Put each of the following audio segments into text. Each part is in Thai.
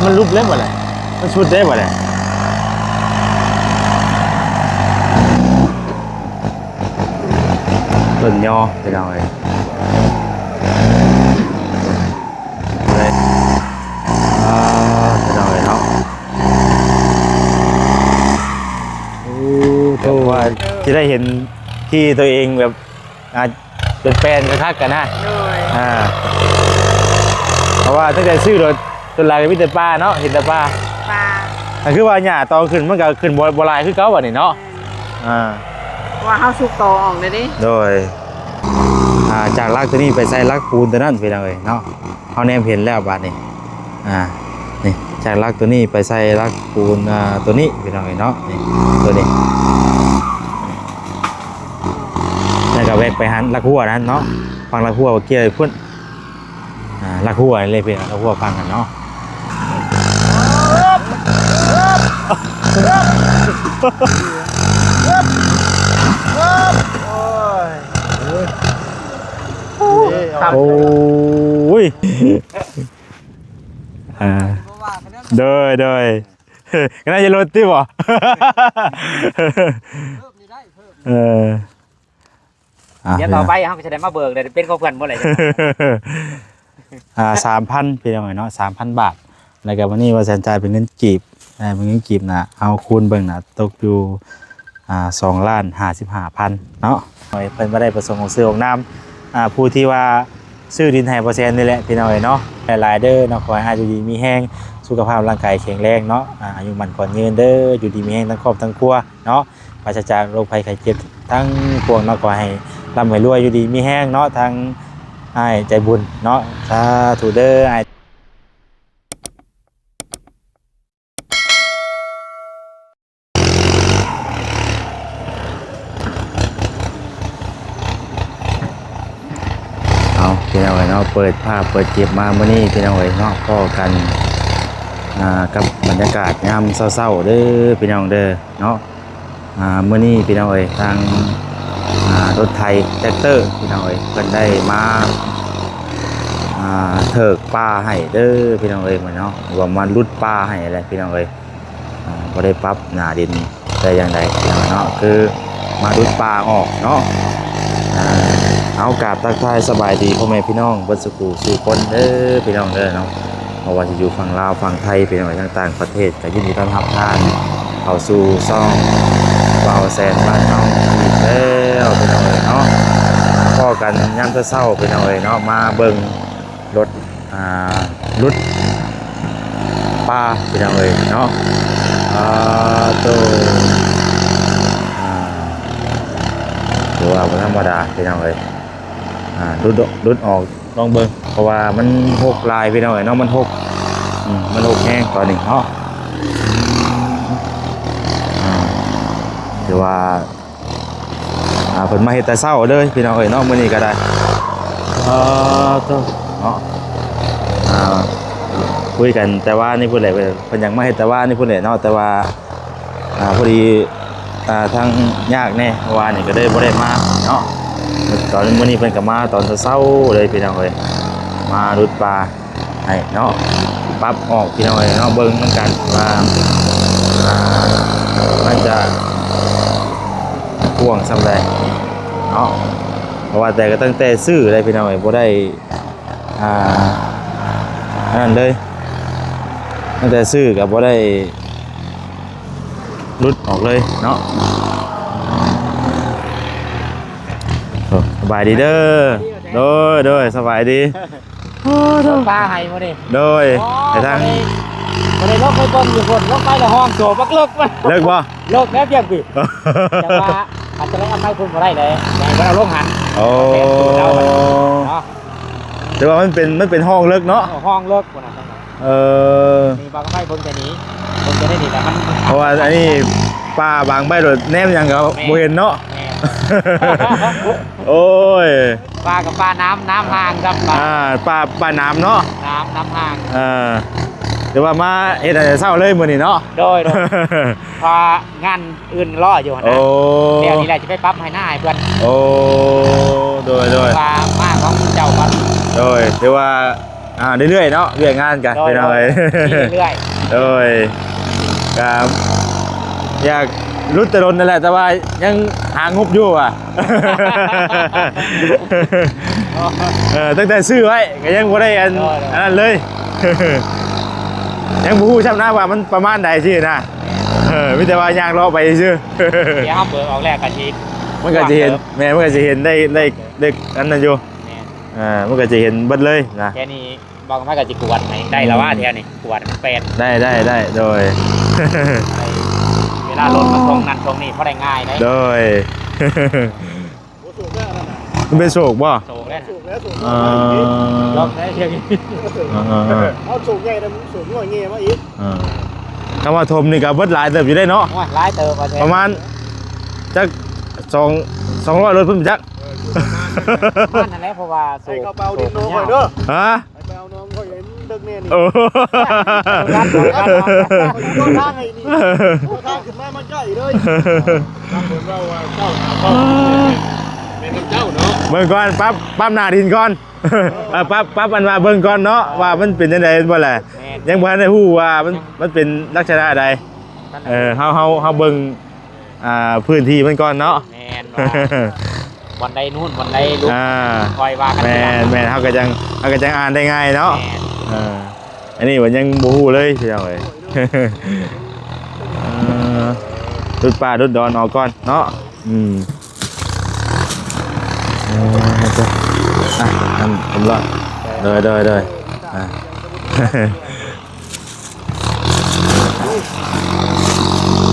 มันรูปเล็บอะไรมันชุดเล็บอะไรต้นยอไปเอาเลยไปเอาเลยเนาะโอ้โหว่าจะได้เห็นที่ตัวเองแบบเป็นแฟนกระทักกันนะเพราะว่าตั้งแต่ซื้อรถตัวลายเป็นมิตรป้าเนาะเห็นแต่ป้าคือว่าหญ้าตอนขึ้นมันก็ขึ้นบัวลายคือเก่าแบบนี้เนาะว่าเขาสุกโตออกเลยดิโดยจากลักตัวนี้ไปใส่ลักปูนตัวนั้นไปเลยเนาะเขาแนมเห็นแล้วบาดนี้นี่จากลักตัวนี้ไปใส่ลักปูนตัวนี้ไปเลยเนาะนี่ตัวนี้แล้วก็แวกไปหันลักหัวนั้นเนาะฟังลักหัวเกี่ยวพุ่นลักหัวเลยเป็นลักหัวฟังกันเนาะโอ้ยเด้อก็น่าจะลดที่บ่เดี๋ยวต่อไปเขาจะได้มาเบิกเลยเป็นข้าวเพื่อนเมื่อไหร่3,000เป็นยังไงเนาะ3,000 บาทแล้วก็วันนี้ว่าแสนใจเป็นเงินกีบเป็นเงินกีบนะเอาคูณเบิ่งนะตกอยู่2,055,000เนาะเป็นไม่ได้ประสงค์ของซื้อของน้ำผู้ที่ว่าซื้อดินไฮเปอร์เซ็นต์นี่แหละพี่น้อยเนาะหลายเด้อเนาะขอให้อายุดีมีแห้งสุขภาพร่างกายแข็งแรงเนาะอายุมันก่อนยืนเด้ออยู่ดีมีแห้งทั้งครอบทั้งครัวเนาะปราศจากโรคภัยไข้เจ็บทั้งปวงเนาะขอให้ร่ำให้รวยอยู่ดีมีแห้งเนาะทั้งใจบุญเนาะสาธุเด้อพี่น้องเนาะเปิดภาพเปิดเก็บมาเมื่อนี้พี่น้องเนาะก็กันกับบรรยากาศยามเศร้าๆเด้อพี่น้องเด้อเนาะเมื่อนี้พี่น้องทางรถไทยแท็กเตอร์พี่น้องเพิ่นได้มาเถิกป่าให้เด้อพี่น้องเหมือนเนาะว่ามันรุดป่าให้อะไรพี่น้องก็ได้ปรับหน้าดินได้อย่างไรพี่น้องเนาะคือมารุดป่าออกเนาะเอากราบทักทายสบายดีพ่อแม่พี่น้องบนสุขุสู่คนเด้อพี่น้องเด้อเนาะเพราะว่าจะอยู่ฝั่งลาวฝั่งไทยพี่น้องต่างประเทศก็ยินดีต้อนรับท่านเข้าสู่ซ่องเบาแสนบ้านน้องอีกแล้วพี่น้องเนาะพ่อกันย่ำเศร้าพี่น้องเนาะมาเบิ่งรถรุดป้าพี่น้องเนาะตัวหรือว่าธรรมดาพี่น้องรุดออกลองเบิ่งเพราะว่ามันหกลายพี่น้องเนาะมันหกแห้งตอนนี้เนาะหรือว่าเพิ่นมาเฮ็ดแต่เช้าเลยพี่น้องเนาะมื้อนี้ก็ได้ตัวเนาะคุยกันแต่ว่านี่พูดเลยเพิ่นยังมาเฮ็ดแต่ว่านี่พูดเลยเนาะแต่ว่าพอดีทั้งยากแน่เมื่อวานนี่ก็ได้บ่ได้มาเนาะตอนมื้อนี้เพิ่นก็มาตอนเช้าเลยพี่น้องมารุดปลาให้เนาะปรับออกพี่น้องเนาะเบิ่งนำกันว่ามันจะพ่วงซำใดเนาะเพราะว่าแต่ก็ตั้งแต่ซื้อได้พี่น้องบ่ได้นั่นเลยตั้งแต่ซื้อก็บ่ได้รุดออกเลยเนาะสบายดีเด้อโดยสบายดีปลาไห้มาดิโดยไปทางมาเลยลกไปบนอยู่บนลกไปละห้องโจบักเลิกมันเลิกบ่เลิกแล้วเพียงปีแต่ว่าอาจจะไม่เอาไปคุณมาได้เลยแต่ก็เราลงหันโอ้แต่ว่ามันเป็นห้องเลิกเนาะห้องเลิกคนนั้นมีบางใบบนแต่นี้บนจะได้ดีแต่มันเพราะว่าอันนี้ป้าบางใบรถแนมอย่างกับโบเห็นเนาะโอ้ยปลากับปลาน้ำห่างครับปลาน้ำเนาะน้ำห่างเดี๋ยวว่ามาเฮ็ดอะไรเศร้าเลยมื้อนี้เนาะโดยพองานอื่นรออยู่นะเดี๋ยวนี้แหละจะไปปั๊บให้หน้าให้เพื่อนโอ้โดยปลาของเจ้าครับโดยเดี๋ยวว่า เรื่อยๆเนาะเรื่อยงานกันไปหน่อย เรื่อย โดยครับอยากรุดตะรนนั่นแหละแต่ว่ายังหางบอยู่อ่ะ ตั้งแต่ซื้อไว้ก็ยังบ่ได้อันนั้นเลย ยังบ่ฮู้ช้ำหน้าว่ามันประมาณใดสินะมีแต่ว่ายางรอไปซื่อ เดี๋ยวห้ามเบิกออกแรกกันที มันก็จะเห็นแม่มันก็จะเห็นได้อันนั้นอยู่มันก็จะเห็นเบิดเลยนะ แค่นี้บางท่านก็จะกวดได้แล้วว่าแถวนี้กวดเป็ด ได้โดย เวลารถมาตรงนั้นตรงนี้เพราะได้ง่ายได้ โดย มันเป็นโศกบ่ โศกแล้ว สูงแล้วสูง ลองได้เที่ยวนี้ เอาสูงใหญ่แล้วสูงหน่อยเงี้ยมาอีก คำว่าทมนี่กับเบิดหลายเติบอยู่ได้เนาะ ว่าร้ายเติมประมาณจัก200รถเพิ่นจัก บ้านนั่นแหละเพราะว่า ใส่กระเป๋าดินน้องคอยเด้อ ฮะ ใส่กระเป๋าน้องคอยเห็นเด็กเนี่ยนี่ โอ้ ข้างไอ้นี่ข้างขึ้นมามันใกล้เลยเจ้าเนาะ เบิ่งก่อนปั๊บหน้าดินก่อนปั๊บอันว่าเบิ่งก่อนเนาะว่ามันเป็นจังได๋บ่แหละยังบ่ทันได้ฮู้ว่ามันเป็นลักษณะใดเฮาเบิ่งพื้นที่มันก่อนเนาะ แมนวันใดนู่นวันใดลุกคอยว่ากัน แม่นเฮาก็จังอ่านได้ง่ายเนาะอันนี้มันยังบ่ฮู้เลยพี่น้องเอ้ยดุดป่าดุดดอนออกก่อนเนาะทำรอดโดย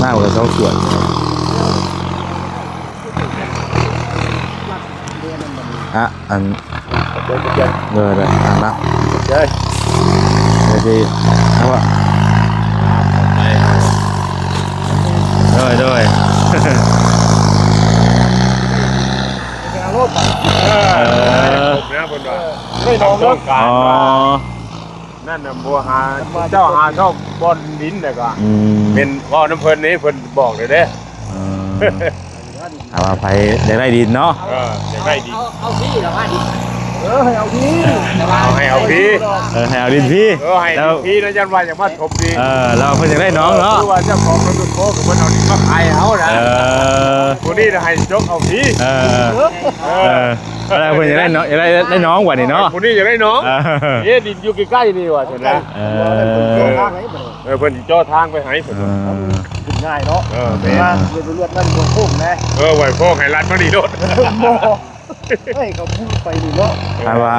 หน้ากับ2ขวดอันเลยนะเจ้ยดีเอาวะโดยไม่น้องเนาะ อ๋อ นั่นน่ะบัวหาเจ้าหาชอบบอลดินเลยก็เป็นพ่อน้ำเพลินนี้เพิ่นบอกเลยเด้ เอาไปอยากได้ดินเนาะ จะได้ดี เอาที่หรอว่าดิ ให้เอาพี่ เอาให้เอาพี่ ให้เอาดินพี่ ให้พี่นะยันว่าอย่างว่าถมดี เราเพิ่งอยากได้น้องเนาะ คือว่าเจ้าของรถโค้คือเพิ่นเอาดินมาขายเอานะผู้นี้จะให้ยกเอาพี่เราเพิ่งอยากได้น้องได้น้องกว่านี่เนาะ ผู้นี้จะได้น้องดินอยู่ใกล้ๆนี่ว่ะใช่ไหมเพิ่นสิจ่อทางไปให้เพิ่น ง่ายเนาะ เป็น มาเลือดนั่นโค้งนะ ไหวโค้งให้รัดมาดีโดด โมเฮ้ยเขาพูดไปนี่เนาะ ถามว่า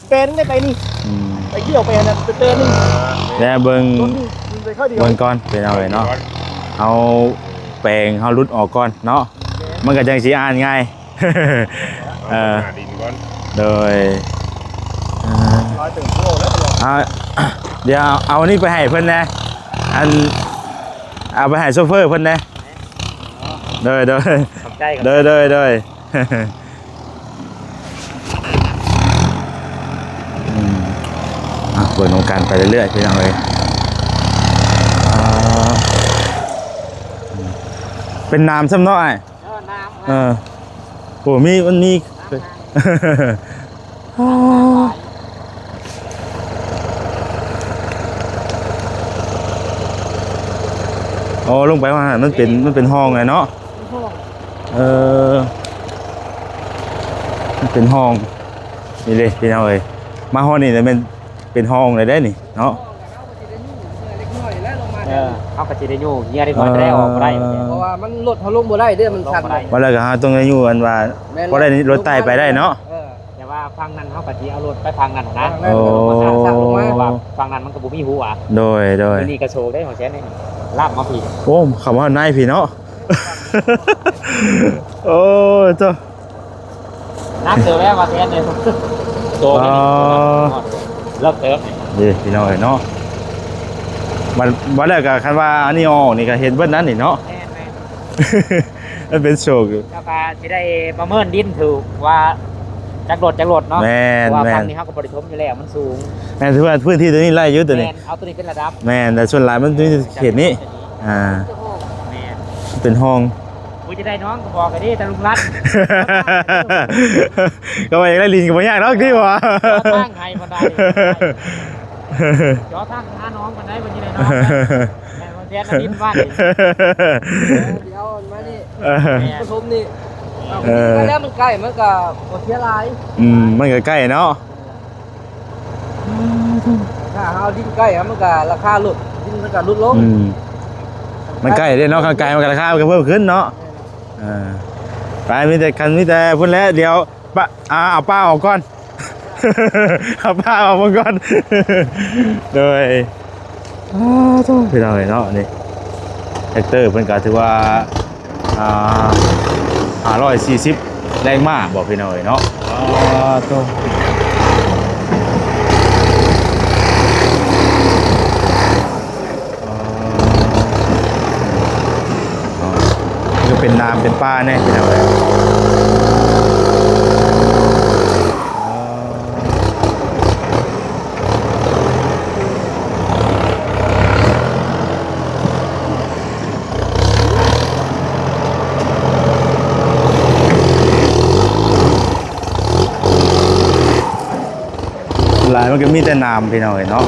เป็นไม่ไปนี่ไปเที่ยวไปนะเป็นนี่ แล้วเบิ่ง ไปเข้าเดียว เบิ่งก่อนเป็นเอาเลยเนาะเอาแปลงเฮารุดออกก่อนเนาะมันก็จังสิอ่านง่าย ดินก่อน โดย ร้อยถึงโลแล้ว เดี๋ยวเอานี่ไปให้เพิ่นนะอันเอาไปให้โซเฟอร์เพิ่นนะโดย ขอบใจกับ เเปิดโครงการไปเรื่อยๆพี่น้องเลยเป็นน้ำซ้ำเนาะไอ้โอ้มันมีอ๋อลงไปว่ามันเป็นห้องไงเนาะมันเป็นห้องนี่เลยพี่น้องเอ้ยมาห้องนี่แต่เป็นห้องเลยได้นี่เนาะ เขาก็จะได้อยู่เงี้ยได้ก่อนจะได้ออกได้ เพราะว่ามันรถเขาลงบ่ได้เด้อมันชัน ว่าแล้วก็หาตรงนี้อยู่อันว่าพอได้รถไต่ไปได้เนาะ แต่ว่าฟังนั้นเขาก็จะเอารถไปฟังนั้นนะ โอ้ ว่าฟังนั้นมันก็บุมีหัว โดย นี่กระโชกได้ของแชนนี่ลาบมาผี โอ้คำว่านายพี่เนาะ โอ้เจ้า นักเจอแม่มาแทนเลยโตนี่เลิกเติม ดีพี่น้องเอ้ยเนาะวันแรกก็คันว่าอันนี้ออกนี่ก็เห็นเบิ้ลนั้นนี่เนาะ มันเป็นโชค แล้วก็จะได้ประเมินดินถือว่าจักรถเนาะว่าฟังนี้เขาก็บริทมอยู่แล้วมันสูง แม่นถือว่าพื้นที่ตัวนี้ไล่อยู่ตัวนี้ เอาตัวนี้เป็นระดับ แม่นแต่ส่วนหลายมันอยู่เขตนี้เป็นห้อง พ กูจะได้น้องก็บอกกันดิตะลุงรัด ก็ไปได้ลินกับบ่ยากเนาะที่ว่า ทางไงบันไดย้อทางหาน้องบันไดวันนี้ได้น้องแม่วันเทียนดินบ้าน เดี๋ยวมานี่ผสมนี่มาแล้วมันใกล้มันก็บ่เสียหลาย มันก็ใกล้เนาะ ถ้าเอาดินใกล้มันก็ราคาลดดินมันก็ลดลง มันใกล้เด้เนาะข้างไกลมันก็ราคามันก็เพิ่มขึ้นเนาะไปมีแต่พุ่นแล้วเดี๋ยวป้าเอาป้าออกก่อน เอาป้าออกมาก่อน โดยต้องไปเอาเนาะนี่แท็กเตอร์เพิ่นก็ถือว่า140แรงมากบอกพี่น้อยเนาะต้องก็เป็นน้ำเป็นป้าแน่พี่น้อยหลายมันก็มีแต่น้ำพี่น้อยเนาะ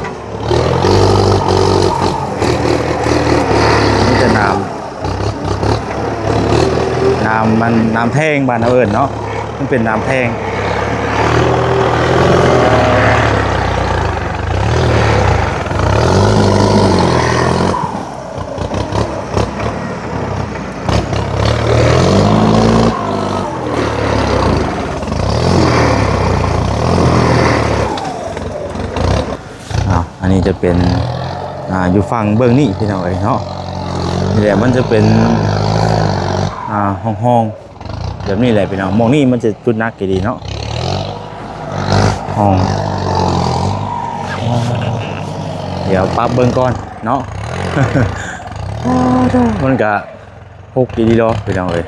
มีแต่น้ำมันน้ำแพงบ้านเราเอิ้นเนาะมันเป็นน้ำแพงอันนี้จะเป็นอยู่ฝั่งเบื้องนี้พี่น้องเอ้ยเนาะนี่แหละมันจะเป็นห้องแบบนี้แหละพี่น้องมองนี่มันจะจุดนักกี่ดีเนาะห้องเดี๋ยวปั๊บเบิ่งก่อนเนาะ มันก็6กี่ดีดอพี่น้องเอ้ย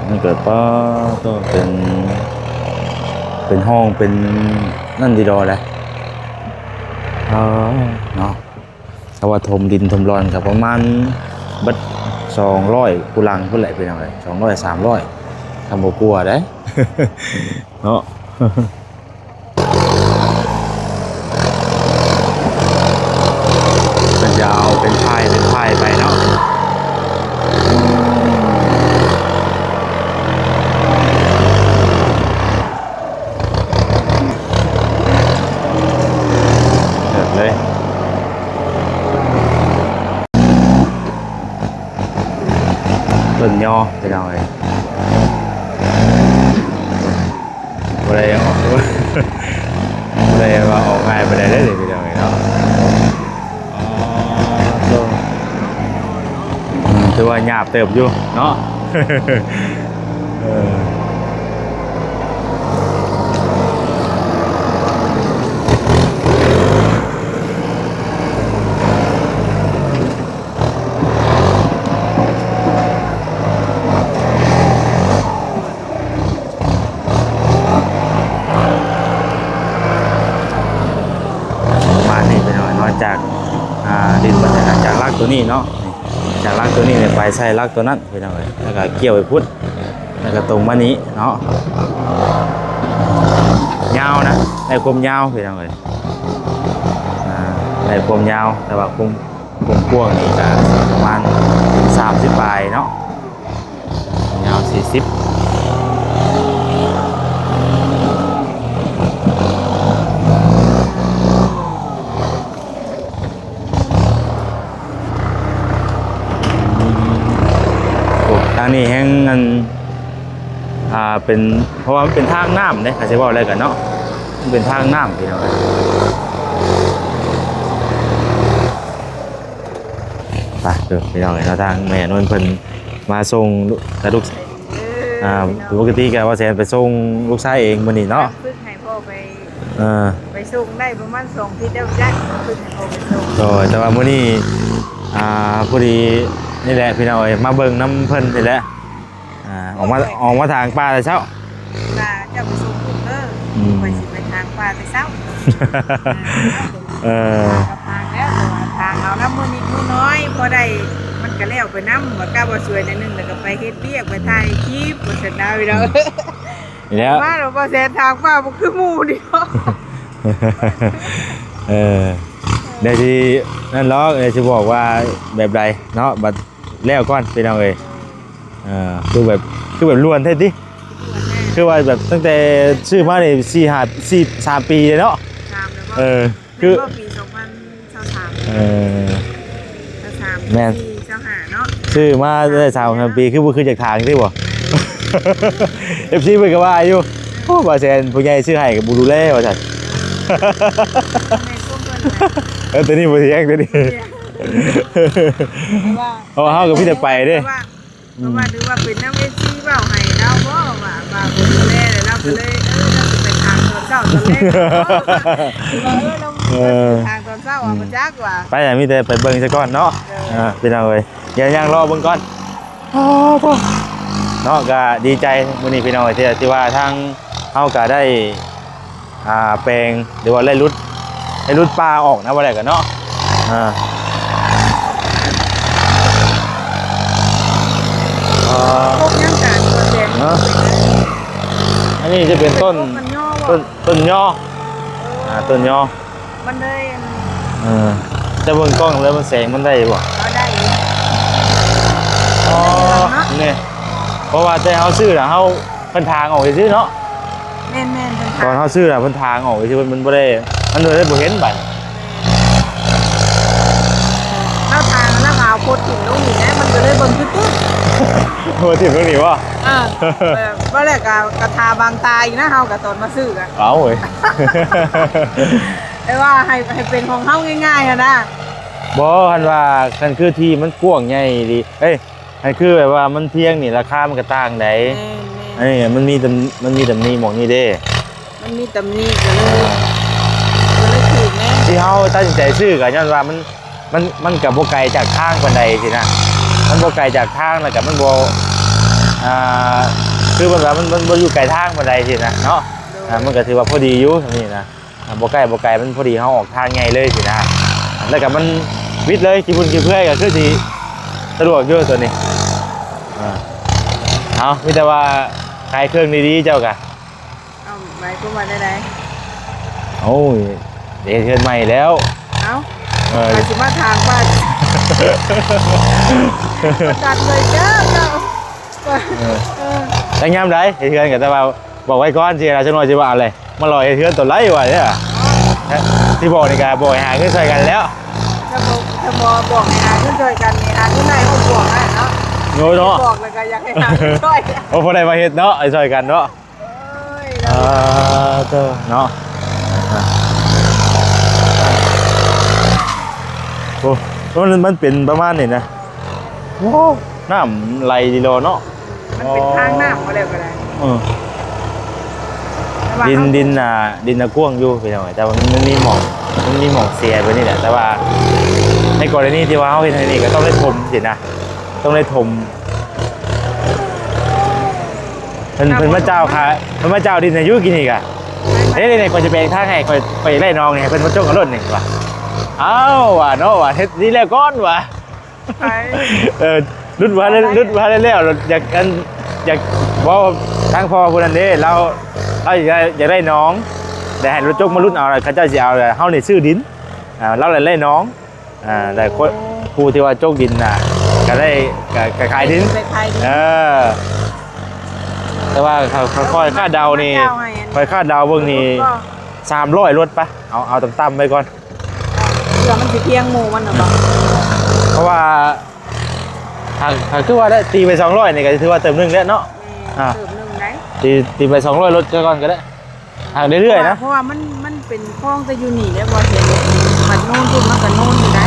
มันเกิดปั๊บก็เป็นห้องเป็นนั่นดีดอแหละเนาะถ้าว่าถมดินถมรอนกับประมาณบัด200กุลังพุ่นแหละเป็นอะไร200 300ทำบ่กลัวได้ เนาะ เป็นยาวเป็นพายไปเนาะต้นยอไปเอาเลยอะไรออกอะไรว่าออกง่ายไปได้เลยไปเอาเลยเนาะถือว่าหยาบเติบอยู่เนาะจากดินมาจากรากตัวนี้เนาะจากรากตัวนี้เนี่ยไปใส่รากตัวนั้นไปหน่อยแล้วก็เกี่ยวไปพุทธแล้วก็ตรงมานี้เนาะยาวนะในความยาวไปหน่อยในความยาวแต่ว่าความกว้างนี่ก็ประมาณ30ปลายเนาะยาว40ทางนี้แห้งกันเป็นเพราะว่ามันเป็นทางน้ำเนี่ยเขาจะบอกอะไรกันเนาะมันเป็นทางน้ำพี่น้องไปเดี๋ยวพี่น้องเราทางแม่นวลเพิ่นมาส่งแต่ลูกปกติแกว่าแซนไปส่งลูกชายเองมื้อนี้เนาะฝึกให้พ่อไปส่งได้ประมาณ2 ที่แล้วจ้ะฝึกให้พ่อไปส่งแต่ว่ามื้อนี้พอดีนี่แหละพี่น้องมาเบิ่งน้ำเพิ่นนี่แหละออกมาทางป่าแต่เช้าจะไปส่งคุณไปสิไปทางป่าแต่เช้าทางแล้วทางเอาน้ำมือนิดมือน้อยพอได้มัน ก็แล้วไปนำบ่กล้าบ่ช่วยในนึงแล้วก็ไปเฮ็ดเวียกไปถ่ายคลิปบ่สนดาวอีแล้ว แล้ว มาแล้วบ่แซนทางป้าบ่คือหมู่เดียว เดี๋ยวที่นั่นล้อเดี๋ยวจะบอกว่าแบบใดเนาะบัดแล้วก่อนพี่น้องเอ้ยคือแบบล้วนแท้ดิคือว่าแบบตั้งแต่ชื่อมาเนี่ย3 ปีเลยเนาะ ตามแล้วก็ คือ ปี2023 แม่น 25เนาะ ชื่อมาได้3 ปีคือบ่คือจากทางที่บ่ FC เพิ่นก็ว่าอยู่โอ้บ่แซนผู้ใหญ่ชื่อให้ก็บ่ดูแลว่าซั่น ในกลุ่มเพิ่น ตัวนี้บ่สิแยกตัวนี้ ว่า เพราะว่าเฮาก็พี่จะไปเด้ เพราะว่าดูว่าเป็นน้ำเอซีเปล่าให้เราบ่ว่าคนดูแลเลยเราก็เลยเราจะไปทางตอนเช้าตอนแรกเราทางตอนเช้าอ่ะมันจักว่า ไปแต่มีแต่ไปเบิ่งซะก่อนเนาะพี่น้องเอ้ยยังรอเบิ่งก่อนเนาะก็ดีใจมื้อนี้พี่น้องเอ้ยที่ว่าทางเฮาก็ได้แปลงหรือว่าไล่รุดปลาออกนะว่าได้กันเนาะพวกยังการตัวแดง อันนี้จะเป็นต้นยอต้นยอ มันเลย จะเบิ่งกล้องแล้วมันแสงมันได้บ่ เราได้ อ๋อนี่เพราะว่าแต่เฮาซื้อน่ะเฮาเพิ่นทางออกซื่อเนาะ แม่นๆ ตอนเฮาซื้อน่ะเพิ่นทางออกซื่อมันบ่ได้มันเลยบ่เห็นบัด เราทางแล้วเอาโคตรถึงตรงนี้นะมันก็เลยบนตึ๊ด โอ้ที่เพิ่นนี่บ่ ว่าแรกกระทาบางตาอีกนะเฮากับตอนมาซื้อกัน เอาเว้ย แต่ว่าให้เป็นของเฮาง่ายๆนะ บ่คันว่าคันคือที่มันกว้างใหญ่ดีเอ้ยคันคือแบบว่ามันเพียงนี่ราคามันก็ต่างไดอันนี้มันมีตำหนิหม่องนี้เด้ มันมีตำหนิก็เลยถูกแน่ ที่เฮาตัดสินใจซื้อก็ย้อนว่ามันก็บ่ไกลจากทางปานใดสินะมันบ่ไกลจากทางแล้วก็มันบ่คือมันว่ามันบ่อยู่ไกลทางปานใดสินะเนาะมันก็ถือว่าพอดีอยู่นี่นะบ่ไกลมันพอดีเฮาออกทางใหญ่เลยสินะแล้วก็มันวิดเลยกี่พุ่นกี่เพื่อยก็คือสิสะดวกอยู่ตัวนี้เอามีแต่ว่าขายเครื่องดีๆเจ้ากะ เอาไว้ก็มาได้ โอ้ยเดี๋ยวเชิญใหม่แล้ว เอ้าไปสิมาทางป้าจัดเลยเจ้าตั้งยามได้เฮือนกับแต่ว่าบอกไว้ก่อนสิเราจะน้อยสิว่าอะไรมาลอยเฮือนตัวไรวะเนี่ยที่บอกนี่ก็บอกหาเงินใส่กันแล้ว ถ้าบอกให้หาเงินช่วยกันนี่หาเงินได้เขาบอกให้เนาะ โง่เนาะ บอกเลยก็อยากให้หาเงินช่วย โอ้พอได้มาเฮ็ดเนาะไอ้ช่วยกันเนาะเนาะโอ้มันเป็นประมาณนี้นะโอ้น้ำไหลดีโลเนาะ มันเป็นทางน้ำอะไรก็ได้ ดินน่ะกว้างอยู่พี่น้องแต่ว่ามันมีหม่องเสียไปนี่แหละแต่ว่าในกรณีที่ว่าเฮาเฮ็ดให้นี่ก็ต้องได้ถมสินะต้องได้ถมเพิ่นมาเจ้าค่ะเพิ่นมาเจ้าดินอายุกินอีกอ่ะเด้ๆๆก่อนจะแปลงทางให้ค่อยไปไล่น้องนี่ให้เพิ่นมาจกกับรถนี่ว่ะอ้าวว่ะเนาะว่ะเฮ็ดนี่แล้วก่อนว่ะรุดว่าแล้วอยากบ่ทางพ่อผู้นั้นเด้เราอยากได้น้องแต่ให้รถจกมารุ่นเอาเขาเจ้าสิเอาเฮานี่ซื้อดินเราเลยไล่น้องแต่ผู้ที่ว่าจกดินน่ะก็ได้ก็ขายดินแต่ว่าค่อยค่าดาวนี่ค่อยค่าดาวเบิ่งนี่300รถปะเอาต่ำๆไปก่อน เดี๋ยวมันสิเพียงหมู่มันน่ะบ่ เพราะว่าถ้าคือว่าได้ตีไป200นี่ก็ถือว่าเติมนึงแล้วเนาะ เติมนึงได้ ตีไป200รถก่อนก็ได้เรื่อยๆนะ เพราะว่ามันเป็นคลองแต่อยู่นี่แล้วบ่เห็นมันโน่นพุ่นมันก็โน่นอยู่ได้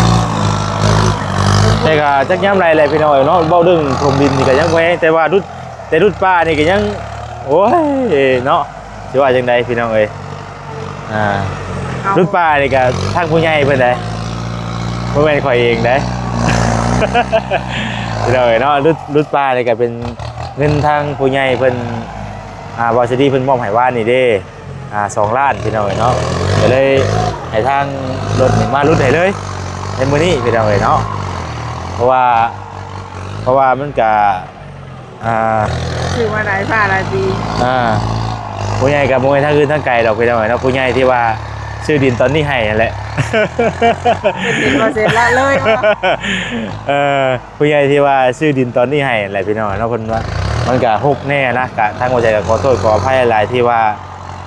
แต่ก็จักย้ำไรอะไรพี่น้อยเนาะเบ้าดึงถมดินนี่ก็ยังแว้แต่ว่ารุดป้านี่ก็ยังโอ้ยเนาะสิว่าจังไดพี่น้องเอ้ยรุดป้านี่ก็ทางผู้ใหญ่เพิ่นได้บ่แม่นข่อยเองได้ พี่น้องเอ้ยเนาะรุดป้านี่ก็เป็นเงินทางผู้ใหญ่เพิ่นบริษัทเพิ่นมอบให้ว่านี่เด้2 ล้านพี่น้องเอ้ยเนาะก็เลยให้ทางรถนี่มารุดให้เลยในมื้อนี้พี่น้องเอ้ยเนาะเพราะว่า เพราะว่ามันก็ชื่อว่าไหนผ้าอะไรดี ผู้ใหญ่กับผู้ใหญ่ทั้งอื่นทั้งไกลดอกไปหน่อยเนาะผู้ใหญ่ที่ว่าซื้อดินตอนนี้ให้นั่นแหละ เป็น10%ละเลย ผู้ใหญ่ที่ว่าซื้อดินตอนนี้ให้อะไรพี่น้องเนาะคนว่ามันก็ฮุกแน่นะกะทางหัวใจก็ขอโทษขออภัยหลายที่ว่า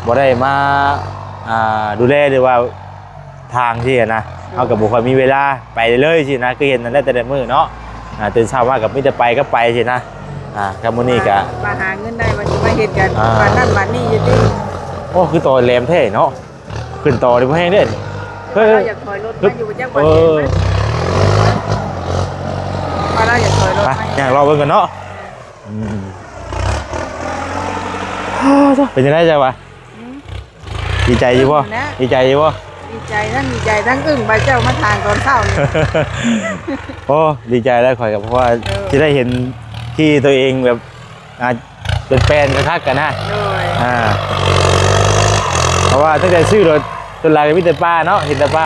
บ่ได้มาดูแลหรือว่าทางที่นะเอากับบุคคลมีเวลาไปเลยสินะคือเห็นนั่นได้แต่มื้อเนาะตื่นเช้ามากับมิจะไปก็ไปสินะกับมื้อนี้ก็มาหาเงินได้มันจะมาเฮ็ดกันบ้านนั่นบ้านนี้อยู่ติ โอ้คือต่อแหลมแท้เนาะขึ้นต่อได้บ่แห้งเด้เราอยากถอยรถมาอยู่จังหวัดนี้มั้ยเราอยากถอยรถมาอยากรอเบิ่งกันเนาะเป็นยังไงจ๊ะวะดีใจอยู่ป่ะดีใจอยู่ป่ะดีใจทั้งอึ้งใบเจ้ามาทานตอนเช้านี่ โอ้ดีใจแล้วข่อยกับเพราะว่าจะได้เห็นที่ตัวเองแบบเป็นแฟนกระทักกันนะเพราะว่าตั้งแต่ซื้อรถจนลายเป็นมิตรป้าเนาะเห็นแต่ป้า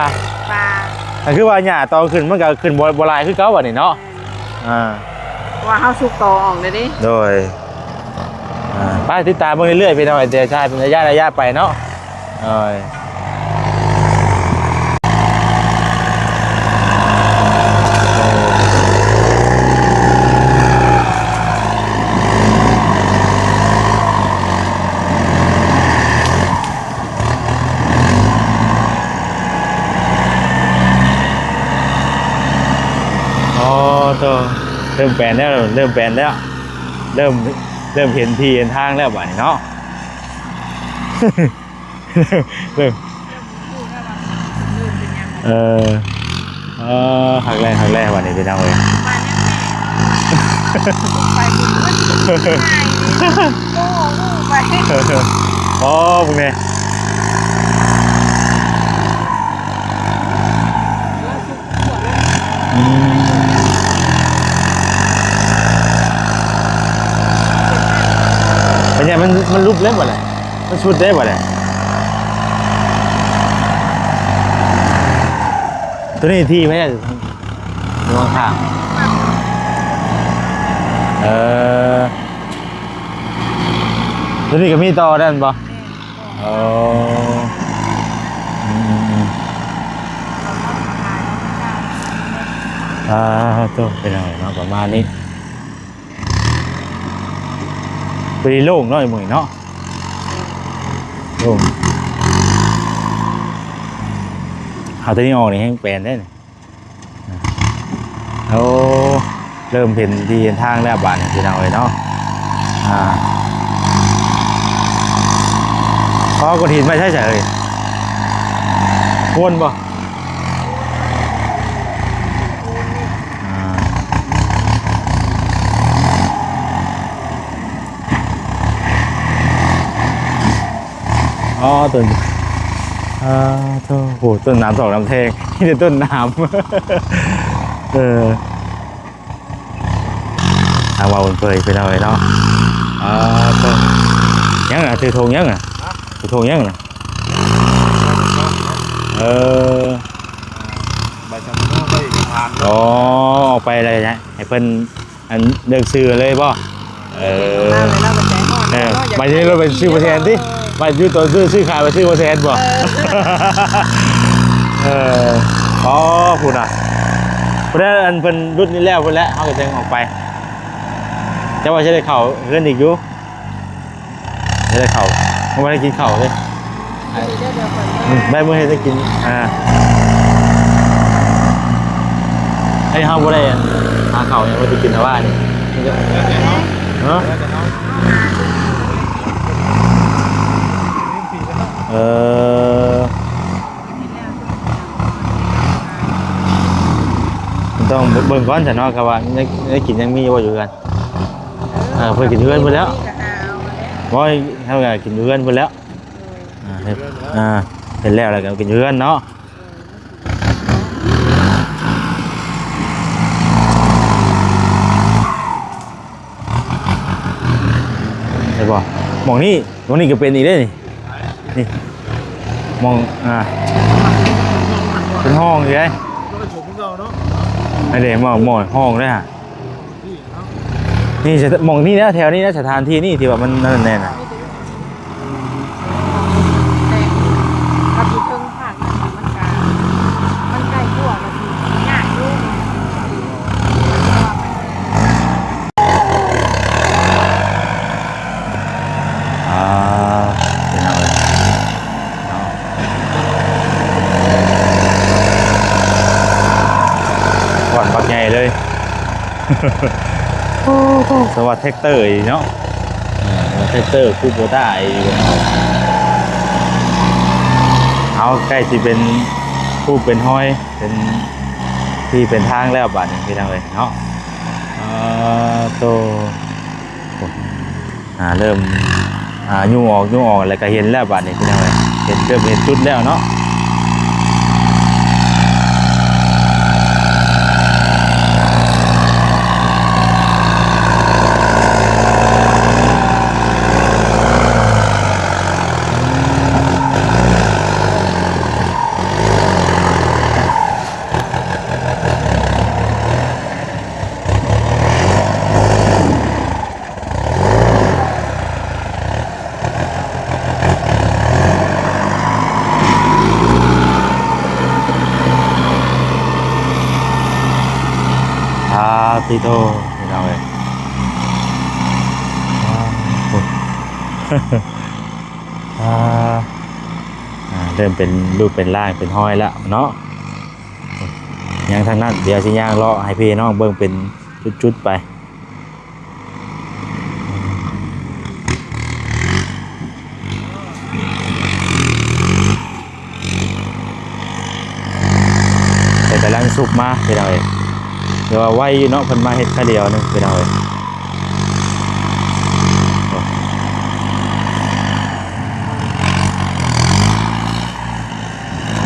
คือว่าหญ้าตอนขึ้นมันก็ขึ้นบลายคือเก่าแบบนี้เนาะว่าเขาสุกต่อออกเลยดิโดยป้าติดตามเรื่อยๆไปหน่อยแต่ใช่เป็นระยะไปเนาะตัวเริ่มแปลนแล้วเริ่มเห็นที่เห็นทางแล้วบ่นี่เนาะเริ่มหักแรกวันนี้เป็นยังไงไปบุญไปอ๋อพวกนี้เนี่ยมันรูปเล่มอะไรมันชุดได้บ่เลยตัวนี้ที่ไม่ใช่ดูข้างตัวนี้ก็มีต่อได้ป่ะตัวเป็นอะไรเนาะประมาณนี้ไปโล่งน้อยมือเนาะโล่งเอาตัวนี้ออกนี่ให้แปลนได้เนี่ยโอ้เริ่มเห็นที่เห็นทางแล้วบ้านนี่พี่น้องเลยเนาะพอกดหินไม่ใช่เลยวนบ่ต้นโหต้นน้ำสองน้ำแทงที่เป็นต้นน้ำเอามาบนเปยไปเอาเลยเนาะต้นยังอ่ะถือธงยังอ่ะถือธงยังอ่ะใบชะมโนไปทานออกไปอะไรนะให้เพิ่นอันเดินซื้อเลยป่ะใบนี้เราเป็นซื้อเปอร์เซ็นต์ที่ไปซื้อตัวซื้อขายไปซื้อเปอร์เซ็นต์บ่คุณอ่ะเพราะนั้นอันเป็นรุ่นนี้แล้วคนแล้วเขาก็จะออกไปจะว่าจะได้เข่าเรื่องอีกอยู่จะได้เข่าไม่ได้กินเข่าเลยได้เมื่อให้ได้กินไอ้ห้าวบ่ได้หาเข่าเนี่ยว่าจะกินแต่ว่านี่เนาะต้องเบิ่งก้อนฉันเนาะครับว่าได้กินยังมีอยู่กันเพื่อกินเพื่อนไปแล้วว่าเท่ากับกินเพื่อนไปแล้วเห็นแล้วอะไรกันกินเพื่อนเนาะใช่ป่ะมองนี่ก็เป็นอีกได้นี่มองเป็นห้องอยู่ไงไอเด็กมองห้องได้ฮะ นี่จะมองนี่นะแถวนี้นะสถานที่นี่ที่ว่ามันนั่นแน่น่ะ แต่กับอยู่เทิงภาคนั่นมันใกล้กว่ากับที่ง่ายอยู่ เป็นเอาเลยก่อนบักใหญ่เลย สวัสดีแท็กเตอร์อีกเนาะแท็กเตอร์คูโบต้าอีกเอาใกล้ที่เป็นผู้เป็นห้อยเป็นที่เป็นทางแล้วบัดนี้พี่น้องเลยเนาะโตเริ่มยุ่งออกอะไรก็เห็นแล้วบัดนี้พี่น้องเลยเห็นเริ่มเห็นจุดแล้วเนาะพี่โตพี่น้องเลยเริ่มเป็นรูปเป็นร่างเป็นห้อยแล้วเนาะยังทางนั้นเดี๋ยวสิย่างเลาะให้พี่น้องเบิ่งเป็นจุดๆไปแต่กำลังสุกมาพี่น้องเองเดี๋ยวไว้อยู่เนาะเพิ่นมาเฮ็ดแค่เดียวนึงพี่น้องเอ้ย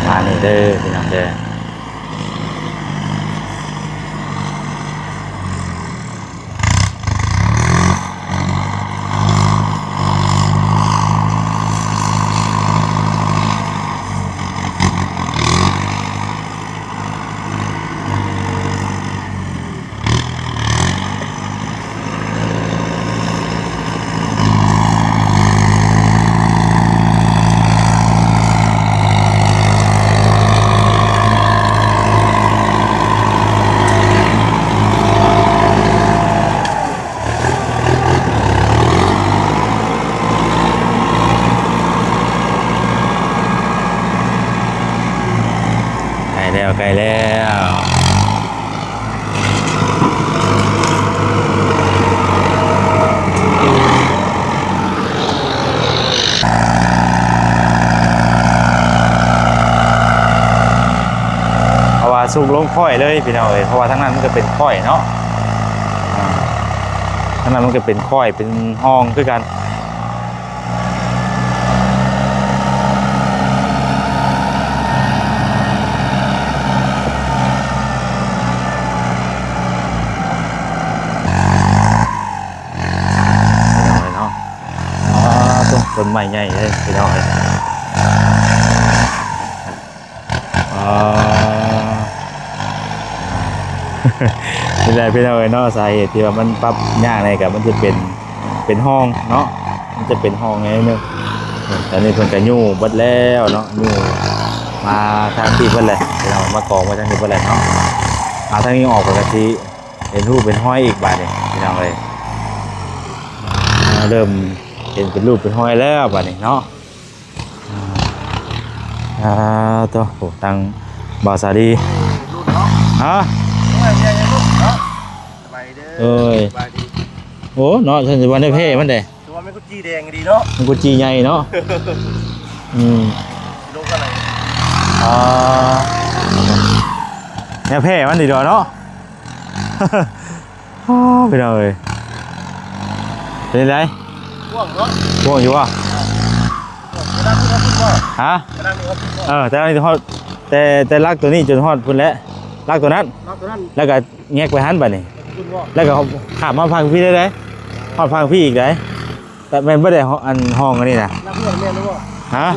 มานี่เด้อพี่น้องเด้อไกลแล้วเพราะว่าสุกลงค่อยเลยพี่น้องเอ้ยเพราะว่าทั้งนั้นมันก็เป็นค่อยเนาะทั้งนั้นมันก็เป็นค่อยเป็นห้องคือกันต้นไม้ใหญ่เลยพี่น้องนี่แหละพี่น้องเนาะสาเหตุที่ว่ามันปรับยากในกับมันจะเป็นห้องเนาะมันจะเป็นห้องไงนึงแต่นี่เพิ่นก็ยู่เบิดแล้วเนาะยู่มาทางที่เพิ่นเลยพี่น้องมากองไว้ทางนี้เพิ่นเลยเนาะทางนี้ออกปกติเป็นรูปเป็นห้อยอีกบาดนี่พี่น้องเลยเริ่มเห็นเป็นรูปเป็นห้อยแล้วบัดนี้เนาะตัวโอ้ตังบาซาดีฮะเอ้ยโอ้เนาะฉันจะวันได้เพ่มันเด้ตัวมันกุจีแดงดีเนาะมันกุจีใหญ่เนาะลูกอะไรเนี่ยเพ่มันดีดอเนาะไปเลยเป็นไรว่วงอยู่วะฮะแต่อันนี้ฮอดแต่ลักตัวนี้จนฮอดพุ่นแล้วลักตัวนั้นแล้วก็แงกไปหันไปนี่แล้วก็ขับมาพังพี่ได้เลยฮอดพังพี่อีกได้แต่แม่ไม่ได้อันห้องอันนี้นะฮะ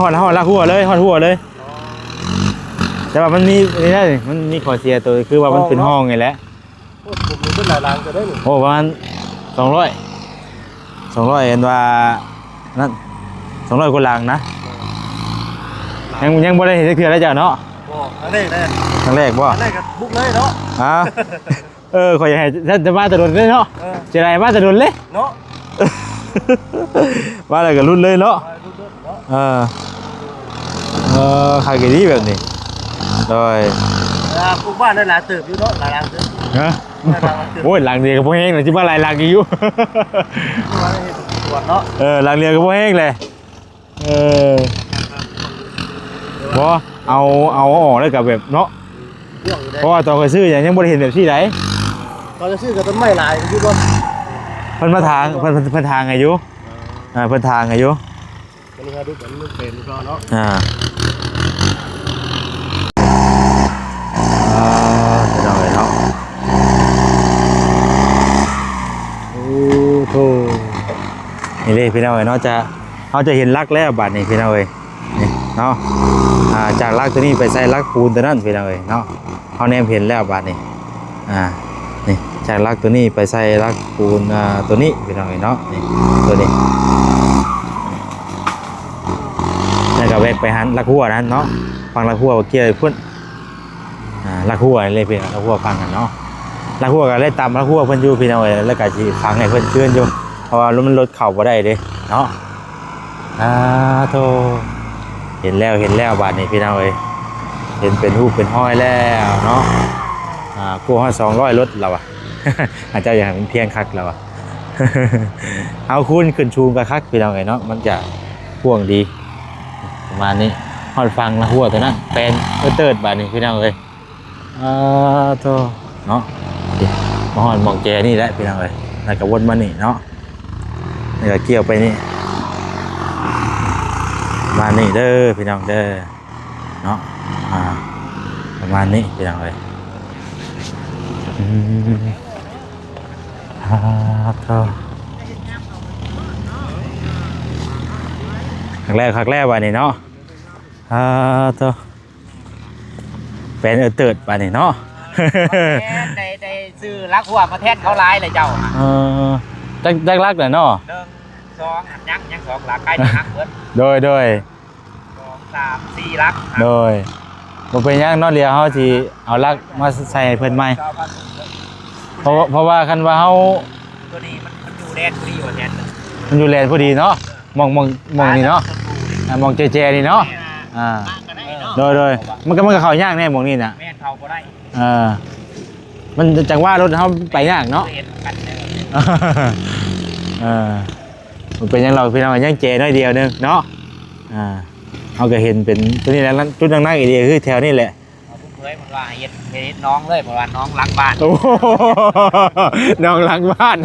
ฮอดลักหัวเลยฮอดหัวเลยแต่ว่ามันมีนี่ได้มันมีข้อเสียตัวคือว่ามันเป็นห้องไงแหละ เป็นหลายล้านจะได้หนึ่ง โอ้ประมาณ200เห็นว่านั่น200กว่าลังนะยังบ่ได้เห็นเทื่อแล้วจ้ะเนาะ อันนี้แน่ ครั้งแรกบ่ อันนี้ก็บุกเลยเนาะ ขอยอยากให้ท่านจะมาแต่โดนเลยเนาะจะได้มาแต่โดนเลย เนาะ มาอะไรก็รุ่นเลยเนาะขายกี่ที่แบบนี้โดย ปลูกบ้านได้หลายตึกอยู่เนาะหลายล้านตึก ฮะโอ้ยหลังเดียวกับพวกแห้งเลยที่บ้านหลายหลังอยู่ ตรวจเนาะ หลังเดียวกับพวกแห้งเลยบ่เอาออกแล้วกับแบบเนาะเพราะว่าตอนเคยซื้อยังบ่ได้เห็นแบบที่ไหน ตอนจะซื้อกับต้นไม้หลายอยู่บ่ เพิ่นมาทางเพิ่นทางอายุเพิ่นทางอายุ อันนี้ฮะดูกันมันเป็นก็เนาะ จะได้เนาะโอ้โหนี่เลยพี่น้องเนาะเขาจะเห็นลักแล้วบาดนี้พี่น้องนี่เนาะจากลักตัวนี้ไปใส่ลักปูนตัวนั้นพี่น้องเนาะเขาแนมเห็นแล้วบาดนี้นี่จากลักตัวนี้ไปใส่ลักปูนตัวนี้พี่น้องเนาะนี่ตัวนี้แล้วก็แวกไปหันลักหัวนั้นเนาะฟังลักหัวเกี่ยวพุ่นลักหัวเลยพี่น้องลักหัวฟังกันเนาะลักหัวก็เลยตามลักหัวเพิ่นอยู่พี่น้องแล้วก็สิฟังให้เพิ่นเชื่อนอยู่เพราะว่ามันรถเข้าบ่ได้เด้เนาะโธ่เห็นแล้วบาดนี้พี่น้องเห็นเป็นรูปเป็นห้อยแล้วเนาะกู้ห้อย200รถเราอ่ะ อาจจะอย่างเป็นเพียงคักเราอ่ะ เอาคุณขึ้นชูงกับคักพี่น้องเนาะมันจะพ่วงดีประมาณนี้ฮอดฟังละหัวตัวนั้นเป็นเติร์ดบาดนี้พี่น้องโธ่เนาะมาฮอดมองแจนี่แหละพี่น้องแล้วก็วนมานี่เนาะแล้วก็เกี่ยวไปนี่มานี่เด้อพี่น้องเด้อเนาะประมาณนี้พี่น้องคักแรกวันนี้เนาะเป็นเติร์ดวันนี้เนาะ ได้ซื้อรักหัวมาแทนเขาลายเลยเจ้าจักรักเลยเนาะ1 2ยัง2หลักใกล้หักเบิดโดย2 3 4ลักโดยบ่เป็นยังเนาะเดี๋ยวเฮาสิเอาลักมาใส่เพิ่นใหม่เพราะว่าคันว่าเฮา ตัวนี้มันอยู่แดนฟรีว่าแทน มันอยู่แลนด์พอดีเนาะมองนี่เนาะมองแจนี่เนาะโดยมันก็เข้ายากแน่มองนี่น่ะแม่นเข้าบ่ได้มันจังว่ารถเฮาไปยากเนาะมันเป็นยังเราพี่น้องยังแจน้อยเดียวนึงเนาะเขาก็เห็นเป็นตัวนี้แหละจุดนั่งอีเดียคือแถวนี้แหละเฮ้ยมันว่าเฮ็ดน้องเลยเพราะว่าน้องรักบ้านน้องรักบ้าน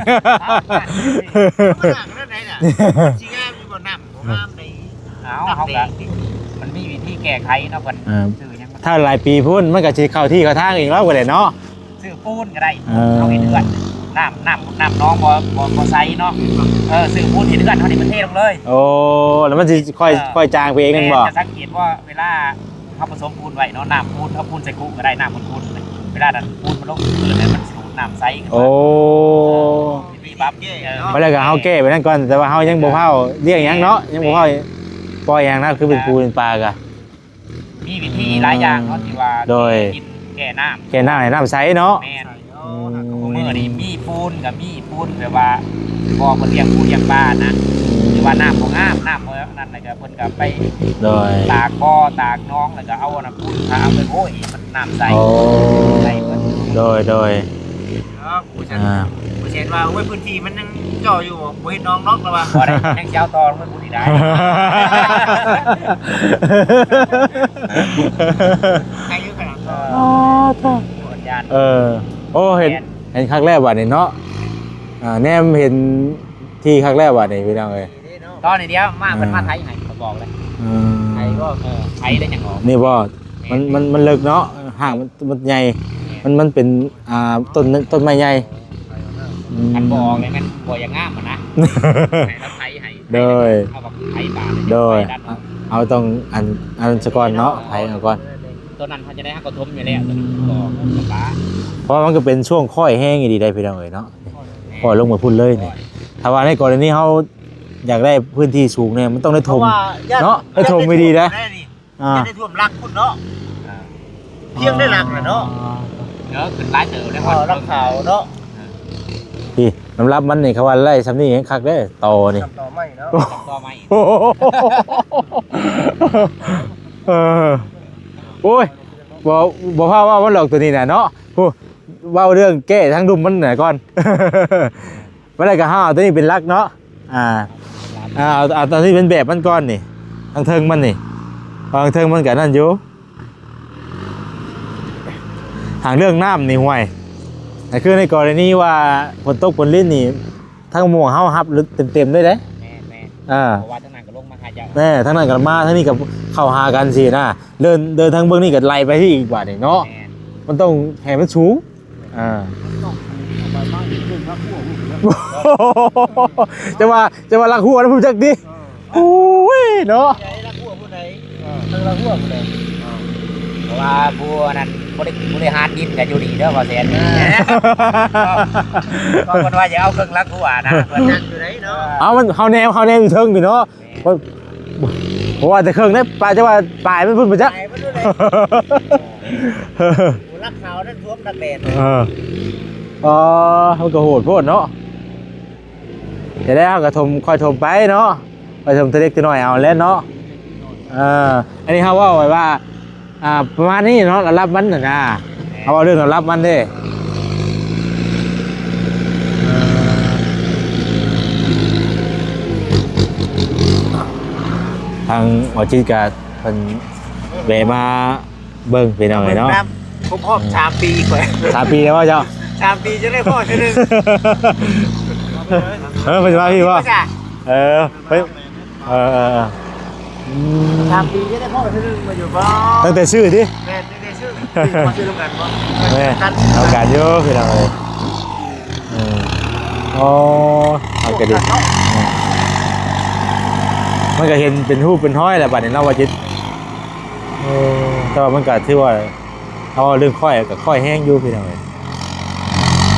มันมีวิธีแก้ไขเนาะเพิ่นซื้อยังถ้าหลายปีพุ่นมันก็สิเข้าที่เข้าทางอีกแล้วก็ได้เนาะซื้อปูนก็ได้เอาเห็นเดือนน้ำน้องบ่ใส่เนาะซื้อปูนเห็นเดือนเท่านี้ประเทศลงเลยโอ้แล้วมันสิค่อยจางไปเองกันบ่จะสังเกตว่าเวลาเขาผสมปูนไว้เนาะน้ำปูนเอาปูนใส่คุกก็ได้น้ำปูนเวลานั้นปูนมันลงแล้วมันสูดน้ำใสโอ้มีปั๊บไปแล้วก็เฮาแก้ไปนั่นก่อนแต่ว่าเฮายังบ่เผาเรียกหยังเนาะยังบ่เผาปล่อยอย่างนั้นคือเป็นปูเป็นปลากะมีวิธีหลายอย่างเนาะที่ว่าโดยแก่น้ำใสเนาะแม่นเมื่อนี้มีปูนกับมีปูนแบบว่าบ่เพิ่นเลี้ยงปูอย่างบ้านนะหรือว่าน้ำบ่งามน้ำบ่นั่นน่ะก็เพิ่นก็ไปโดยตากบ่อตากน้องแล้วก็เอาน้ำปูนทาเอาไปโอ้ยมันน้ำใสใสเพิ่นโดยผู้เช่นว่าโอ้ยพื้นที่มันยังจ่ออยู่บ่เห็นน้องนอกแล้วว่าบ่ได้ยังเจ้าตอมันบ่ได้ใครอยู่ขนาดโอ้เห็นครั้งแรกว่านี่เนาะแนมเห็นที่ครั้งแรกว่านี่พี่น้องเอ้ยตอนนี้เดียวมาเพิ่นมาไทยให้เขาบอกเลยไทยก็ไทยได้จังออกนี่บ่มันเลิกเนาะห่างมันใหญ่มันเป็นต้นไม้ใหญ่อันบอกเลยมันบ่อย่างงามนะให้เราไทยให้โดยเอาแบบไทยบาทโดยเอาตรงอันสกอนเนาะไทยเอาก่อน ตัวนั้นเขาจะได้หักกระทมอยู่แล้วตัวนั้นต่อกระบะ เพราะมันก็เป็นช่วงค่อยแห้งดีได้พี่น้องเอ้ยเนาะค่อยลงมาพุ่นเลยนี่ถ้าว่าในกรณีเฮาอยากได้พื้นที่สูงเนี่ยมันต้องได้ถมเนาะได้ถมไม่ดีนะได้ท่วมรักคุณเนาะเพียงได้รักนะเนาะ เดี๋ยวขึ้นหลายเติบได้ รักขาวเนาะ พี่น้ำรับมันนี่เขาว่าไล่ซ้ำนี่คักได้ต่อนี่ ต่อไม่เนาะ ต่อมาอีก เออโอ้ยบ่พาว่ามันหลอกตัวนี้น่ะเนาะโอ้เว้าเรื่องแก้ทั้งดุมมันน่ะก่อน บ่ได้ก็ห้าเอาตัวนี้เป็นหลักเนาะเอาตอนนี้เป็นแบบมันก่อนนี่ทางเทิงมันนี่ทางเทิงมันก็นั่นอยู่ทางเรื่องน้ำนี่ห่วยแต่คือในกรณีว่าฝนตกฝนลิ้นนี่ทั้งหมู่เฮาฮับเต็มๆด้วยเด้ แม่ อ่า เพราะว่าทั้งนั้นก็ลงมาหาเจ้า แน่ทั้งนั้นกับมาทั้งนี้กับเข้าหากันสินะเดินทางเบื้องนี้กับไล่ไปที่อีกบาทนี่เนาะ แม่ มันต้องแห่มันสูงจะว่าลักหัวนะพูดจักดิโอ้ยเนาะ รักหัวผู้ใดรักหัวผู้ใด เพราะว่าบัวนั้นบริหารดินกันอยู่ดีเด้อพอแสนก็คนว่าจะเอาเครื่องรักหัวนะ เพิ่นนั่งอยู่ไหนเนาะ เอามันเขาแนวอยู่เทิงอยู่เนาะเพราะว่าแต่เครื่องนี้ปลายจะว่าปลายมันพุ่นไปจ้ะ ไปมันด้วยเลยรักขาวนั่นท่วมนักแดด มันก็โหดโพดเนาะจะได้เอากระทมค่อยทมไปเนาะค่อยทมตัวเล็กตัวน้อยเอาแล้วเนาะอันนี้เขาว่าไว้ว่าประมาณนี้เนาะรับมันนะเขาเอาเรื่องรับมันดิทางหมอจิตกับเป็นเบมาเบิ้งเป็นเอาไงเนาะ ผมครอบ3 ปีกว่า 3 ปีแล้วว่าเจ้า 3 ปีจะได้พ่อทีนึง เป็นว่าพี่ว่า3 ปีจะได้พ่อทีนึงมาอยู่บ้าน ตั้งแต่ชื่อที่ แม่ได้ชื่อมาชื่อร่วมกันบ่ แม่เอาการเยอะพี่น้องเลยอ๋อเอากระดิ่งมันก็เห็นเป็นหูเป็นห้อยแหละบัดนี้เนาะว่าจิตแต่ว่ามันก็ที่ว่าเอาเรื่องค่อยกับค่อยแห้งอยู่พี่น้องเลย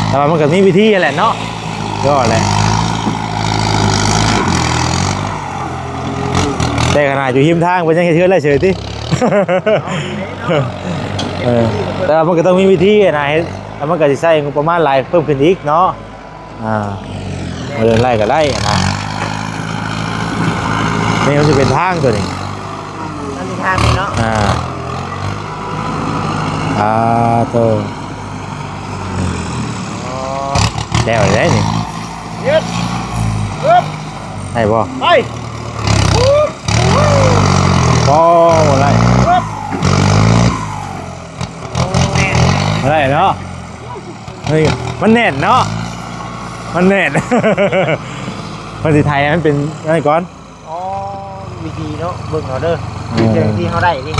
แต่ว่ามันก็มีวิธีแหละเนาะก็แหละแต่ขนาดอยู่หิมทางมันยังเชื่ออะไรเฉยที่ แต่มันก็ต้องมีวิธีนะแล้วมันก็จะใช้งบประมาณหลายเพิ่มขึ้นอีกเนาะมาเดินไล่ก็ไล่นะนี่มันจะเป็นทางตัวนี้ มันมีทางนี่เนาะ ตัวแล้วได้นี่ ยึดปึ๊บ ได้บ่ ไป อะไร ปึ๊บ อะไรเนาะเฮ้ยมันแน่นเนาะมันแน่น มันสิไทยมันเป็นอะไรก่อน อ๋อวิธีเนาะเบิ่งเอาเด้อวิธีที่เขาได้นี่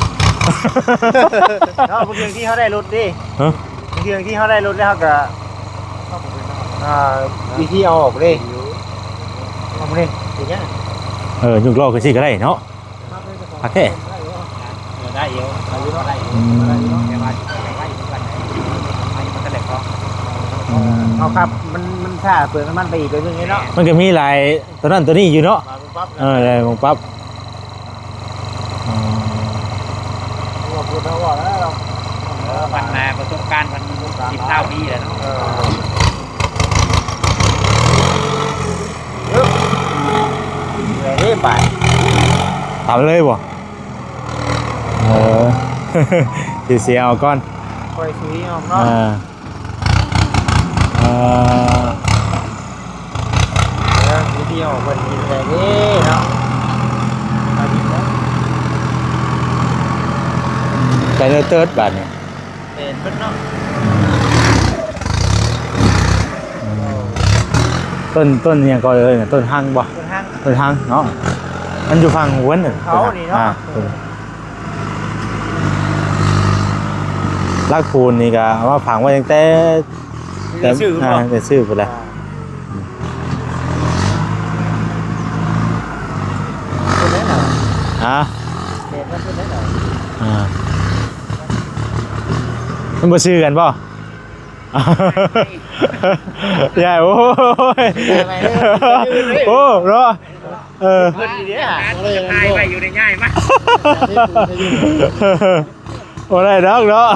เนาะวิธีที่เขาได้รถดิวิธีที่เขาได้รถแล้วก็วิธีเอาออกเลยเอาไปเลยอย่างเงี้ย ยุกโลกคือสิก็ได้เนาะโอเค ได้เยอะอายุได้เยอะแต่ว่าไปทุกวันไหนมันก็เด็กก็ เอาครับมันถ้าเปิดมันไปอีกเลยอย่างเงี้ยเนาะ มันก็มีหลายตัวนั้นตัวนี้อยู่เนาะอะไรมองปั๊บ พูดแล้วว่าแล้วเรา วันมาประสบการณ์มัน19 ปีแล้วเนาะ เฮ้ยไป ทำเลยบ่เสียเอาก่อน คอยซื้อเอาเนาะวิธีเอาคนกินอะไรนี่เนาะ แต่เนื้อเติร์ดบาทเนี่ย เป็นเนาะ ต้นเนี่ยก็เลยเนี่ยต้นหังบ่ เป็นห้าง ต้นหังเนาะมันอยู่ฝั่งหัวน่ะ เขานี่เนาะ ลากปูนนี่ก็เอามาฝังไว้ตั้งแต่ชื่อไปแล้ว เป็นไหนหน่อย ฮะ เป็นว่าเป็นไหนหน่อย มันบ่ชื่อกันป่ะใหญ่โอ้ยโอ้เนาะเพิ่นนี่ฮะตายไปอยู่ในง่ายมาก โอ้ได้ดอกเนาะ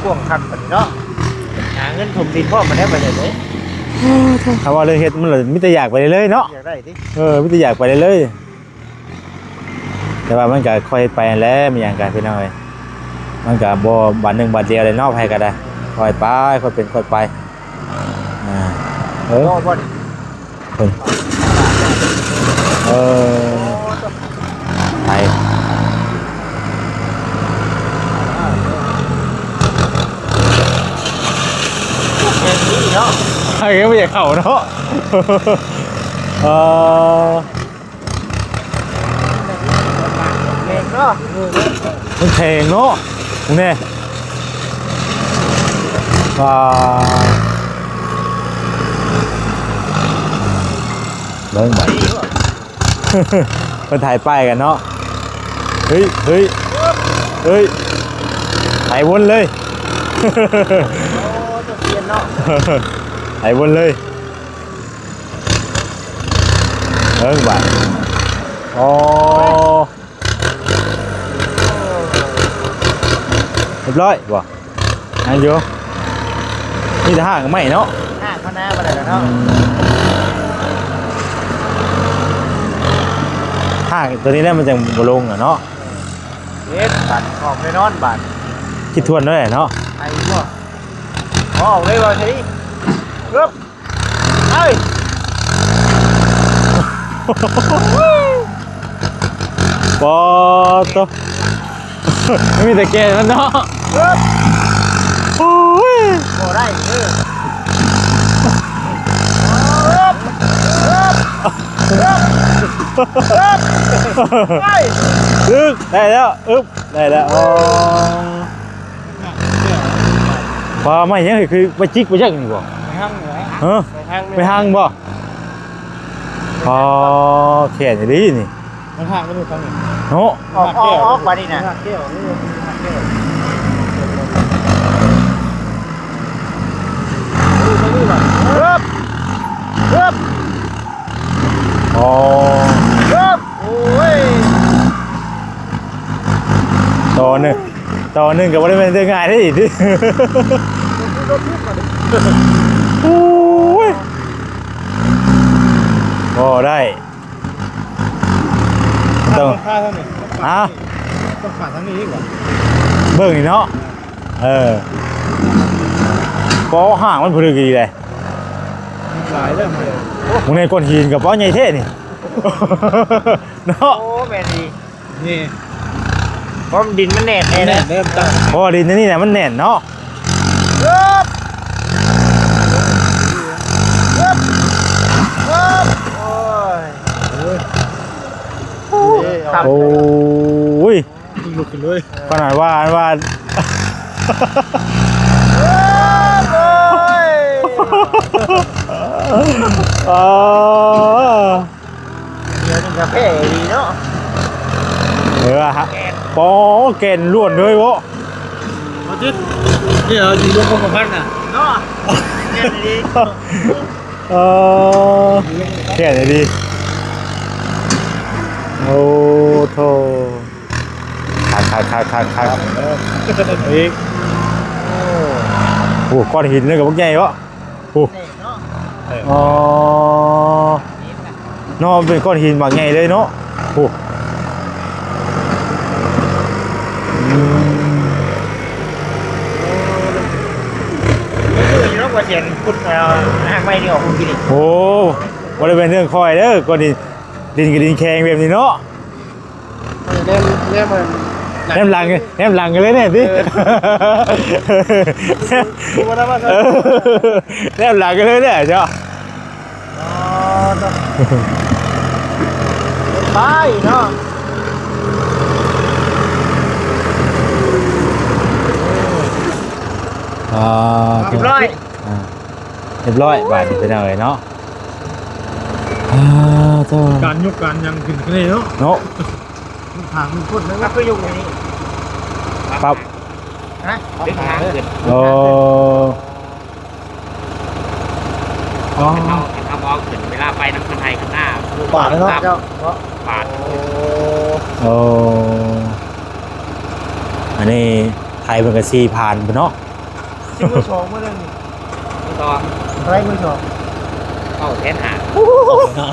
กวงคักปานนี้เนาะหาเงินถมดินพ่อมาได้ไปเลย ถ้าว่าเรื่องเฮ็ดมันเลยมิแต่อยากไปเลยเนาะ อยากได้ดิ มิแต่อยากไปเลยแต่ว่ามันก็ค่อยไปแล้วมีอย่างกันพี่น้อยมันก็บ่บัดหนึ่งบัดเดียวเลยเนาะให้ก็ได้ค่อยไปค่อยเป็นค่อยไปพ่อบ่ ไป แค่นี้เนาะ ไอ้ก็ไม่อยากเข่าเนาะเมงเนาะ มันแพงเนาะมึงเนี่ยเบิ้งไปมันถ่ายป้ายกันเนาะเฮ้ยถ่ายวนเลยถ่ายวนเลยเบิ้งไปอ๋อเรียบร้อยบ่อันอยู่นี่จะห่างกันไหมเนาะ ห่างเขาหน้ามาได้แล้วเนาะ ห่างตัวนี้แล้วมันจะบ่ลงอ่ะเนาะ เฮ็ดบัตรออกไปนอนบัตร คิดทวนด้วยเนาะ ไอ้บ่ออกเลยว่าสิปึ๊บเอ้ย ปอตัวไม่มีแต่แกนั่นเนาะ ปึ๊บ โอ้ย บ่ได้เด้อปึ๊บปึ๊บปึ๊บปึ๊บเฮ้ย อึ๊บได้แล้วอึ๊บได้แล้วอ๋อพอไม่ยังคือไปจิกไปจักนี่บ่ ไปห้างเหรอ ฮะ ไปห้าง ไปห้างบ่พอแขนอย่างนี้นี่ มันห้างไม่ได้ตรงนี้ เนาะ ออกไปนี่นะเที่ยวนี่ปึ๊บปึ๊บ อ๋อ ปึ๊บโอ้ย ต่อหนึ่งกับว่าได้เป็นเรื่องง่ายได้อีกดิโอ้ยพอได้ต้อง ค่าเท่านี้ ต้องผ่านทั้งนี้ดีกว่า เบิ่งนี่เนาะก็ห่างมันพอดีเลย หลายเรื่องเลย มึงในก้อนหินกับป้อใหญ่เท่นี่ เนาะ โอ้แม่ดีนี่เพราะดินมันแน่นแน่เริ่มตั้ง เพราะว่าดินนี่นะมันแน่นเนาะ ปึ๊บปึ๊บปึ๊บโอ้ยครับ โอ้ย ลุกขึ้นเลย ขนาดว่าปึ๊บโอ้ย อ๋อ เดี๋ยวนึงกาแฟดีเนาะ ฮะปอเกณฑ์ล้วนเลยวะ มาจิตนี่เหรอดีลงของพันน่ะเนาะแน่ดี แค่ไหนดีโอ้โธ่คักอีกโอ้ก้อนหินเลยกับพวกใหญ่วะโอ้อ๋อนอกเป็นก้อนหินบางใหญ่เลยเนาะโอ้อยู่นอกกว่าเสียงคุณห่างไม่นี่ออกคุณกินอีก โหบริเวณเรื่องคอยเด้อก้อนดินกับดินแข็งแบบนี้เนาะ เนี่ยมัน แนมหลังกันเลยเนี่ยพี่แนมหลังกันเลยเนี่ยเจ้า ไปเนาะ เรียบร้อยบาทนี้เป็นอะไรเนาะ เจ้า การยกการยังขึ้นกันเลยเนาะ เนาะ ทางมันพุ่นแล้วก็คืออยู่ในนี้ ปรับ นะ ดึงทางขึ้น โอ้ ทำเอาขึ้นเวลาไปน้ำคนไทยข้างหน้า ปาดแล้วเนาะเจ้าเนาะ ปาด โอ้อันนี้ไทยเป็นกระซีผ่านไปเนาะ ชื่อมือสองเมื่อเรื่องนี้ ต่อ อะไรมือสอง เข้าแทนหา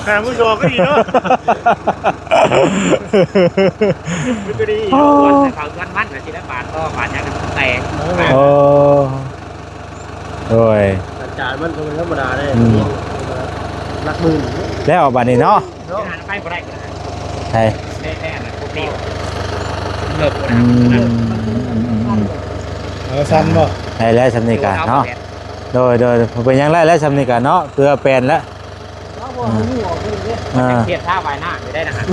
แต่มือสองก็ดีเนาะมันก็ดี คนเขาเงินมั่นกับศิลปะก็ปาดอย่างนั้นแตก โอ้โอ้ย จานมันก็เป็นธรรมดาเลยรักมือ แล้วบัดนี้เนาะ เนาะ ไปบ่ได้ก็ได้ ใช่ แท้ๆนะพวกนี้เลิก อื นะ ม สั้นบ่ ได้แล้วสำนิการเนาะโดยเป็นยังไงแล้วสำนิการเนาะเกลือแปลนแล้ว เอาบ่ให้งูออกเลยเด้ อ่า เทียบท่าใบหน้าไม่ได้นะฮะ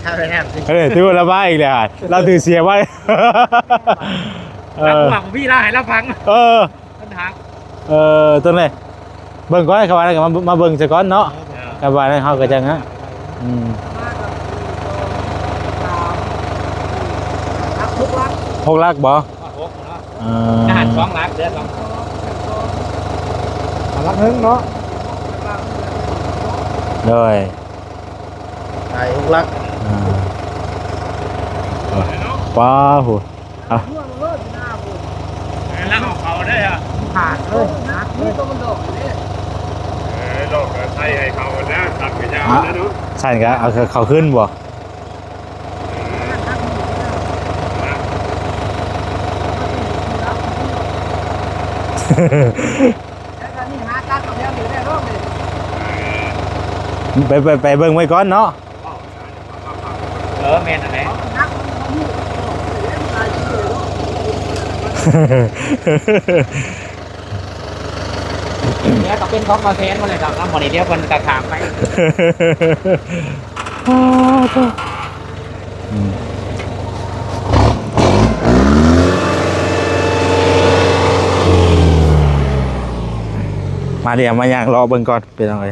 ถ้าไปแอบสิ เฮ้ยถือว่าระบายอีกแล้วเราถือเสียไว้ หลังหวังพี่ล่าให้เราฟัง เออ ปัญหา ตัวไหนเบิ่งก้อนเขาว่ากันมาเบิ่งซะก่อนเนาะกับว่านั้นเฮาก็จังฮะอืม รักทุกรัก 6ลักบ่ อาหาร2ล้านเดือน2 รักนึงเนาะ โดย ไอ้หกลัก ว้าหู ร่วงเลิศหน้าผม แล้วของเขาได้อะ ขาดเลย นักนี่ตัวมันดอกนี่ โลกก็ใช้ให้เขาแล้วตัดกันยาวแล้วเนาะ ใช่ก็เอาเขาขึ้นบ่ แล้วก็นี่หาการกับแถวนี้ได้รอบนี่ ไปเบิ่งไว้ก่อนเนาะ แมนอะไร นักมันอยู่เล่นลายชื่อเนาะ เนี่ยก็เป็นของมาแทนมาเลยครับน้ำมันเดียวกันกระถางไป มาเดี๋ยวมาย่างรอเบิ่งก่อนเป็นยังไง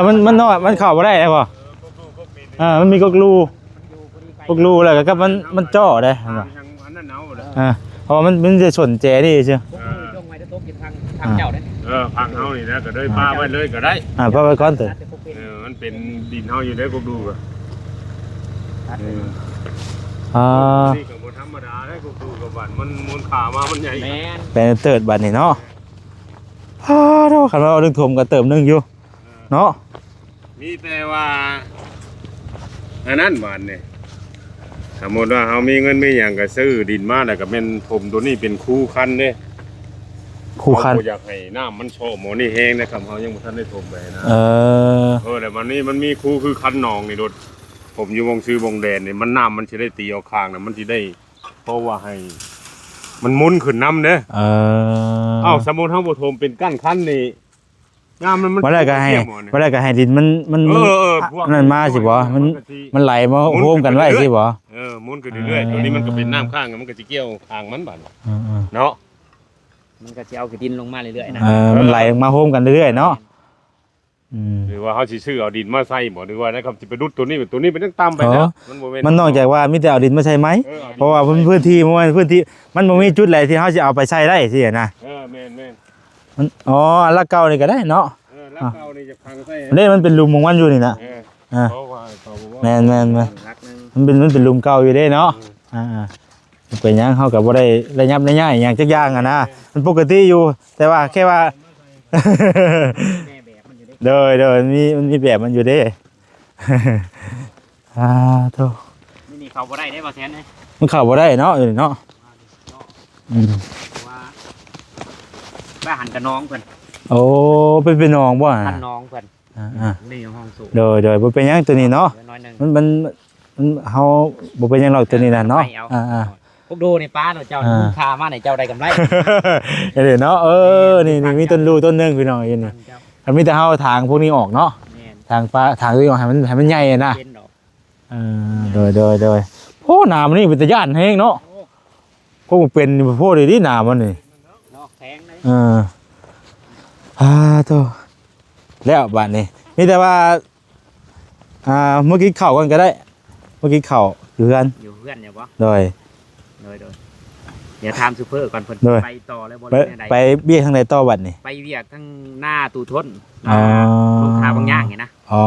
มันน้อยมันเข้าบ่ได้ไอ้บ่มันมีกกรูแล้วก็มันจ่อได้ อันนั้นเอาเลย เพราะมันจะชนแจนี่ใช่ ช่วงไว้จะตกกินทางเจ้าเนี่ย พังเฮานี่นะก็ได้ปลาไว้เลยก็ได้ เพราะไว้ก่อนเถอะ มันเป็นดินเฮาอยู่ได้ก็ดูก็ นี่ก็บ่ธรรมดาได้ก็ดูกับบ้านมันมูลค่ามามันใหญ่ แมน เป็นเติร์ดบัดนี่เนาะเนาะคันว่าเอาเรื่องถมก็เติมนึงอยู่เนาะ มีแต่ว่าอันนั้นบ้านนี่สมมติว่าเฮามีเงินมีหยังก็ซื้อดินมาแล้วก็เป็นผมตัวนี้เป็นคู่คันเด้ คู่คัน เขาบ่อยากให้น้ำมันโชว์หมอนี่แห้งนะครับเฮายังบ่ทันได้ถมไปนะแต่วันนี้มันมีคู่คือคันหนองนี่โดดผมอยู่วงซื้อวงแดนนี่มันน้ำมันสิได้ตีเอาข้างน่ะมันสิได้เพราะว่าให้ มันหมุนขึ้นน้ำเด้สมมุติเฮาบ่ถมเป็นกั้นคันนี่น้ำมัน บ่ได้ก็ให้ดินมันนั่นมาสิบ่มันไหลมาโฮมกันไว้สิบ่ หมุนขึ้นเรื่อยๆตัวนี้มันก็เป็นน้ำข้างมันก็สิเกี่ยวข้างมันบัดเนาะ มันก็จะเอากระดินลงมาเรื่อยๆนะ มันไหลมาโฮมกันเรื่อยๆเนาะ หรือว่าเขาสิซื้อเอาดินมาใส่บ่หรือว่านะครับสิไปดุดตัวนี้เป็นตั้งต่ำไปนะมันบ่แม่น มันนอกจากว่ามีแต่เอาดินมาใช้ไหมเพราะว่าพื้นที่มันบ่มีจุดไหนที่เฮาสิเอาไปใช้ได้สินะ แม่น มันอันละเก่านี่ก็ได้เนาะ แล้วเก่านี่จะพังใส่ เด้มันเป็นหลุมของมันอยู่นี่นะ เพราะว่าเขาบอกว่า แม่น รักนึง มันเป็นหลุมเก่าอยู่เด้เนาะเป็นหยังเฮาก็บ่ได้ระยับระย่ายหยังจักอย่างอ่ะนะมันปกติอยู่แต่ว่าแค่ว่า แม่แบบมันอยู่ได้ เด้อมันมีแบบมันอยู่เด้ โธ่ นี่เขาบ่ได้ได้บ่แทนเลย มันเข้าบ่ได้เนาะเนาะ ว่าบ้าหันกับน้องเพิ่น โอ้เป็นน้องบ่ ท่านน้องเพิ่นนี่ห้องสูง เด้อบ่เป็นหยังตัวนี้เนาะ น้อยนึง มันเฮาบ่เป็นหยังหรอกตัวนี้น่ะเนาะพวกดูในป้าเจ้าคามาในเจ้าได้กำไร เดี๋ยวเนาะนี่มีต้นรูต้นนึงพี่น้องอยู่นี่มันมีแต่เฮาทางพวกนี้ออกเนาะทางป้าทางตัวนี้ออกให้มันใหญ่นะโดยโอ้น้ำนี่เป็นตะย่านแฮงเนาะ ก็เป็นโพดดีหนามันนี่ นอกแทงเลย โตแล้วบาดนี้มีแต่ว่าเมื่อกี้เข่ากันก็ได้เมื่อกี้เข่าอยู่กัน อยู่เพื่อนอยู่ปะ โดย เดี๋ยวทำซูเปอร์ก่อนเพิ่น โดย ไปต่อแล้วบริ ไป เวณใด ไปเบี้ยข้างในต่อบัดนี่ ไปเวียกทั้งหน้าตูทน อ๋อ ลูกค้าบางอย่างไงนะ อ๋อ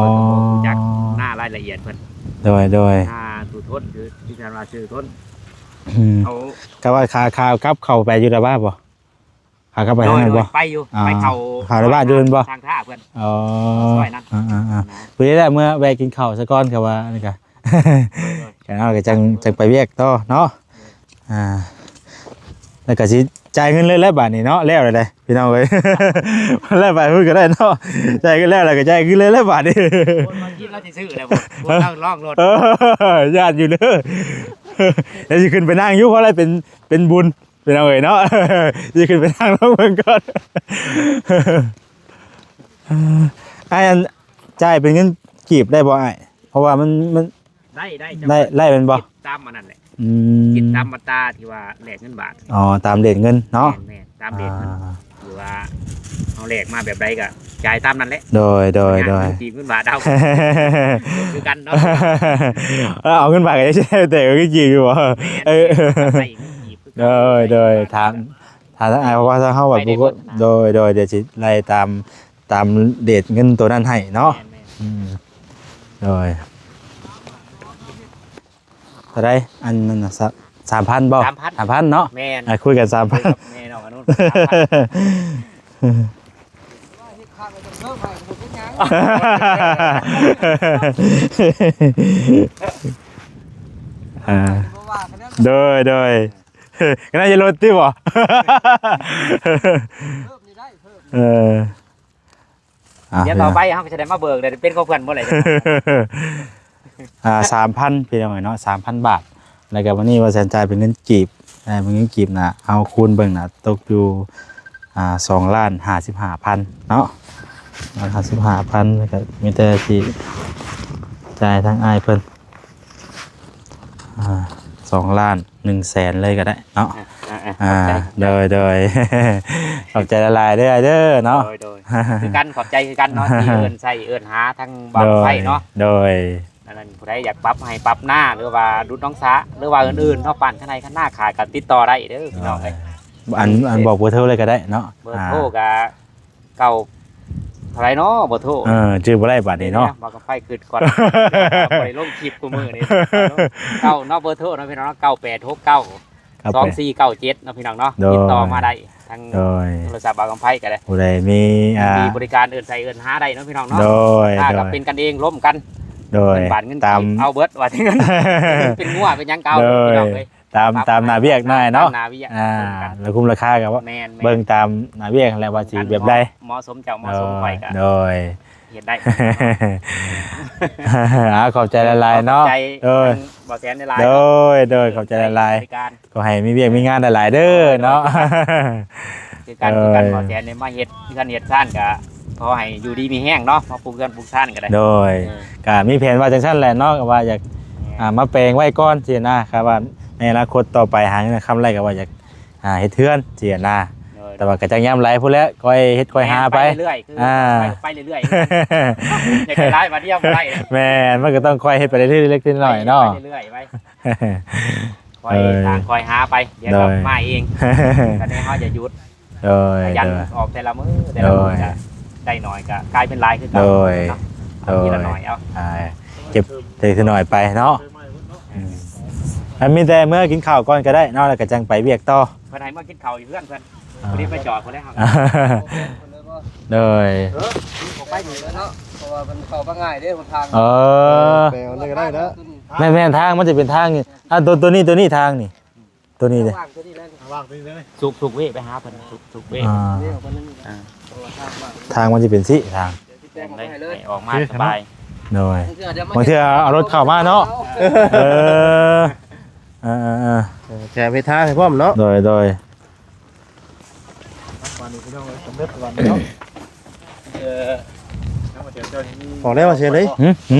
จากหน้ารายละเอียดเพิ่น โดย หน้าตูทนคือที่จะมาชื่อทน อืม เอา ก็ว่าคากับเข้าไปอยู่ในบ้านบ่คาเข้าไปทางไหนบ่ ไปอยู่ อ่า ไปเขา เขาในบ้านอยู่นั่นบ่ ทางท่าเพิ่น อ๋อ ซอยนั้น เพื่อได้เมื่อแวะกินข้าวซะก่อนครับว่านี่ก็ กันเอาก็จังไปเวียกต่อเนาะแล้วก็สิจ่ายเงินเลยแล้วบาดนี้เนาะแล้วเลยพี่น้องเอ้ย แล้วไปพูดก็ได้เนาะจ่ายเงินแล้วก็จ่ายเงินเลยแล้วบาดนี้ คนมาคิดแล้วสิซื้อแล้วบ่บ่ต้องลองรถ ญาติอยู่เด้อ เดี๋ยวสิขึ้นไปนั่งอยู่เพราะอะไรเป็นบุญพี่น้องเอ้ยเนาะ สิขึ้นไปนั่งลงเบิ่งก่อน ไอ้อันจ่ายเป็นเงินกีบได้บ่ไอ้เพราะว่ามัน ได้ ไล่เป็นบ่ คิดตามมันนั่นแหละ อืม คิดตามมาตราที่ว่าแลกเงินบาท อ๋อตามเด่นเงินเนาะ แม่นๆตามเดทเงินหรือว่าเอาแลกมาแบบใดก็จ่ายตามนั้นแหละ โดย ทีมเงินบาทเอาคือกันเนาะ เอาเงินบาทก็ได้ใช่แต่ก็จีบอยู่บ่เออ ใส่เงินกีบคือกัน โดยถามทั้งไอ้เพราะว่าถ้าเฮาแบบบุกโดยเดี๋ยวสิไล่ตามเดทเงินตัวนั้นให้เนาะ แม่น อืมโดยเท่าไรอันนั้นน่ะ3,000บ่ 3,000 3,000เนาะ แม่น คุยกัน คุย 3,000 กับแม่น้องอนุน ว่าเฮ็ดข้างมันต้องเพิ่มให้ผมเป็นหยังบ่ว่ากันแล้ว โดยก็น่าจะลดติบ่ เพิ่มนี่ได้เพิ่ม เออ เดี๋ยวต่อไปเฮาก็จะได้มาเบิกได้เป็นของเพิ่นบ่เลยจ้ะ 3,000พี่น้องเนาะ 3,000 บาทแล้วก็วันนี้ว่าแสนจ่ายเป็นเงินกีบเป็นเงินกีบน่ะเอาคูณเบิ่งน่ะตกอยู่2,55,000เนาะ55,000แล้วก็มีแต่ที่จ่ายทางอ้ายเพิ่น2,100,000เลยก็ได้เนาะโดย ขอบใจละลายเด้อเด้อเนาะ โดยคือกันขอบใจคือกันเนาะที่เอิ้นใส่เอิ้นหาทั้งบางไฟเนาะ โดย นั่นผู้ใดอยากปรับให้ปรับหน้าหรือว่าดุดน้องซะหรือว่าอื่นๆเนาะปั่นข้างในข้างหน้าขาดกันติดต่อได้เด้อพี่น้องเอ้ย อันบอกเบอร์โทรเลยก็ได้เนาะ เบอร์โทรก็เก่าเท่าไหร่เนาะเบอร์โทร ชื่อบ่ได้บัดนี้เนาะ บอกกับไฟขึ้นก่อนบ่ได้ลงคลิปกูมื้อนี้เก่าเนาะเบอร์โทรเนาะพี่น้องเนาะ9869247เนาะพี่น้องเนาะติดต่อมาได้ทาง โดย โทรศัพท์บางกำไผก็ได้ ผู้ใดมี มีบริการเอิ้นใส่เอิ้นหาได้เนาะพี่น้องเนาะ โดย ถ้าก็เป็นกันเองร่วมกัน โดย เงินบาทเงิน ตาม กีบเอาเบิดว่าที่งั้น เป็นงัวเป็นหยังเก่า โดย พี่น้องเอ้ย ตามหน้าเวียกหน่อยเนาะ ตมหน้าเวียก แล้วคุ้มราคากับว่า แม่น เบิ่งตามหน้าเวียกแล้วว่าสิแบบใด เหมาะสมเจ้าเหมาะสมไปก็ โดย เฮ็ดได้ ขอบใจละลายเนาะ ขอบใจ โดย ทางบ่แสนในไลน์ โดยขอบใจละลาย บริการ ก็ให้มีเวียกมีงานหลายๆเด้อเนาะ คือการบ่แสนในมาเฮ็ดกันเฮ็ดซ่านก็ขอให้อยู่ดีมีแห้งเนาะมาปลูกกันปลูกซ่านก็ได้ โดยก็มีแผนว่าจังซั่นแหละเนาะก็ว่าอยากมาแปลงไว้ก่อนสินะครับว่าในอนาคตต่อไปหาเงินคำไรก็ว่าอยากเฮ็ดเทือนสินะแต่ว่าก็จังยามไหลพุ่นแล้วค่อยเฮ็ดค่อยหาไป เรื่อยๆคือไปเรื่อยๆอยากได้มาเที่ยวบ่ได้ แม่นมันก็ต้องค่อยเฮ็ดไปเรื่อยๆเล็กๆน้อยๆเนาะ ไปเรื่อยๆไปคอยทางคอยหาไปเดี๋ยวก็มาเองก็ได้เฮาจะหยุด โดย ยันออกแต่ละมื้อแต่ละมื้อจะได้หน่อยก็กลายเป็นลายคือเก่า โดย เนาะเอาทีละหน่อยเอา เก็บเทหน่อยไปเนาะอันมีแต่เมื่อกินข้าวก่อนก็ได้เนาะแล้วก็จังไปเวียกต่อ เพิ่นให้มากินข้าวอยู่เพื่อนเพิ่นพอดีไปจอดเพิ่นแล้วครับ โดย ผมไปอยู่แล้วเนาะเพราะว่ามันเข้าบ่ง่ายเด้คนทาง ไปเอาเลยก็ได้นะ แม่นทางมันจะเป็นทางนี่ตัวนี้ทางนี่ตัวนี้เลย ว่างตัวนี้แล้วนี่ ว่างไปเลย สุกเว้ไปหาเพิ่นสุกเว้ เดี๋ยวมันนึงเพราะว่าทางว่าง ทางมันจะเป็นสิทาง แจ้ง เล มาย ให้เลย ให้ออกมาสบาย โดย เดี๋ยว บางทีเอารถเข้ามาเนาะแชร์ไปท่าให้พร้อมเนาะ โดย วันนี้พี่น้องสำเร็จวันเนาะออกได้มาเชียร์เลย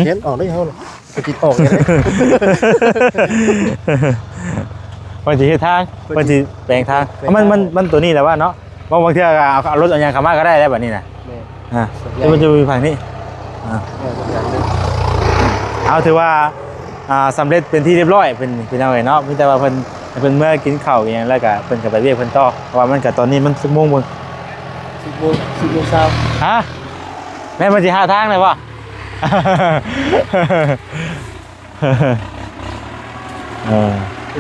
เชียร์ออกได้เท่าไหร่ไปติดออกเลย มันสิเฮ็ดทางมันสิแปลงทางมันตัวนี้แหละว่าเนาะบางเทื่อก็เอารถเอาหยังเข้ามาก็ได้แล้วบัดนี้น่ะ แม่ แล้วมันจะมีฝั่งนี้ แม่ก็อย่างนึง เอาถือว่าสำเร็จเป็นที่เรียบร้อยเป็นเอาไว้เนาะมีแต่ว่าเพิ่นเมื่อกินข้าวอย่างแล้วก็เพิ่นก็ไปเวียกเพิ่นต่อเพราะว่ามันก็ตอนนี้มัน10:00 นบ่ 10 โมงเช้า ฮะแม่มันสิหาทางเลยบ่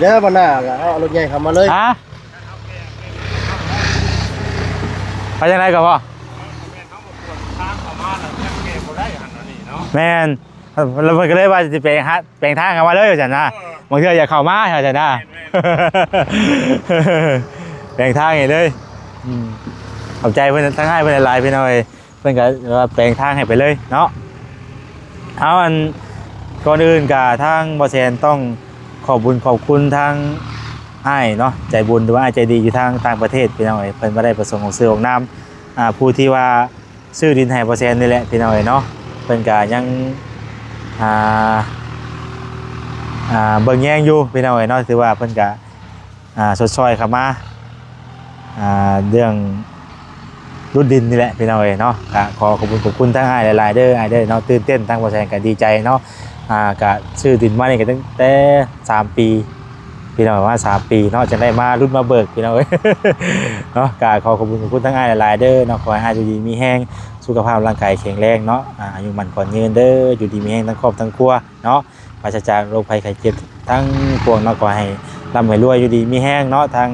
เด้อบ่หน้าก็เอารถใหญ่เข้ามาเลย ฮะไปจังได๋ก็พ่อแม่นแล้วเพิ่นก็เลยว่าสิแปลงทางเข้ามาเลยว่าซั่นนะบางเทื่ออย่าเข้ามาว่าซั่นนะ แปลงทางให้เลยขอบใจเพิ่นทั้งให้เพิ่นหลายๆพี่น้อยเพิ่นก็ว่าแปลงทางให้ไปเลยเนาะเอาอันก่อนอื่นก็ทางบ่แซนต้องขอบคุณทางอ้ายเนาะใจบุญหรือว่าอ้ายใจดีอยู่ทางต่างประเทศพี่น้อยเพิ่นบ่ได้ประสงค์ของซื้อของน้ำผู้ที่ว่าซื้อดินให้บ่แซนนี่แหละพี่น้อยเนาะเพิ่นก็ยังเบิ่งแย่งอยู่พี่น้อยเนาะถือว่าเพิ่นก็สดซอยเข้ามาเรื่องรุดดินนี่แหละพี่น้อยเนาะก็ขอขอบคุณทั้งอ้ายหลายๆเด้ออ้ายเด้อเนาะตื่นเต้นทั้งบ่แซนก็ดีใจเนาะก็ซื้อดินมานี่ก็ตั้งแต่3 ปีพี่น้อยว่า3 ปีเนาะจะได้มารุ่นมาเบิกพี่น้อย เนาะก็ขอขอบคุณทั้งอ้ายหลายๆเด้อเนาะขอให้อ้ายอยู่ดีมีแรงสุขภาพร่างกายแข็งแรงเนาะอายุมั่นขวัญยืนเด้ออยู่ดีมีแรงทั้งครอบทั้งครัวเนาะปราศจากโรคภัยไข้เจ็บทั้งปวงเนาะขอให้ร่ำให้รวยอยู่ดีมีแรงเนาะทั้ง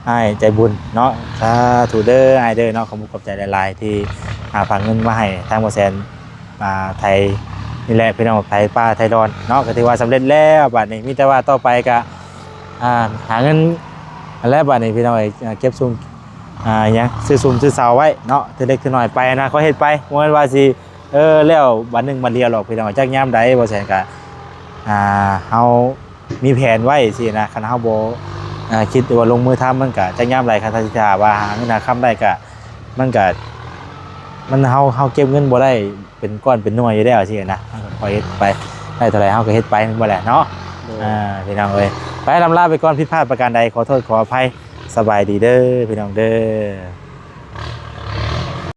อ้ายใจบุญเนาะสาธุเด้ออ้ายเด้อเนาะขอบใจหลายๆที่ฝากเงินมาให้ทางบ่แซนไทยนี่แหละพี่น้องไทยป้าไทยดอนเนาะก็ถือว่าสำเร็จแล้วบัดนี้มีแต่ว่าต่อไปก็หาเงินแล้วบัดนี้พี่น้องเก็บซุ่มหยังซื้อซุ่มซื้อเสาไว้เนาะทีเล็กทีน้อยไปนะเขาเฮ็ดไปบ่แม่นว่าสิแล้วบัดนึงบัดเดียวหรอกพี่น้องจักยามใดบ่แซนก็เฮามีแผนไว้สินะคันเฮาบ่คิดว่าลงมือทำมันก็จักยามใดคันถ้าสิถามว่าหาเงินหาค่ำได้ก็มันก็มันเฮาเก็บเงินบ่ได้เป็นก้อนเป็นหน่วยอยู่แล้วสินะพอเฮ็ดไปได้เท่าไหร่เฮาก็เฮ็ดไปมันบ่แหละเนาะพี่น้องเอ้ยไปลำลาไปก่อนผิดพลาดประการใดขอโทษขออภัยสบายดีเด้อพี่น้องเด้อ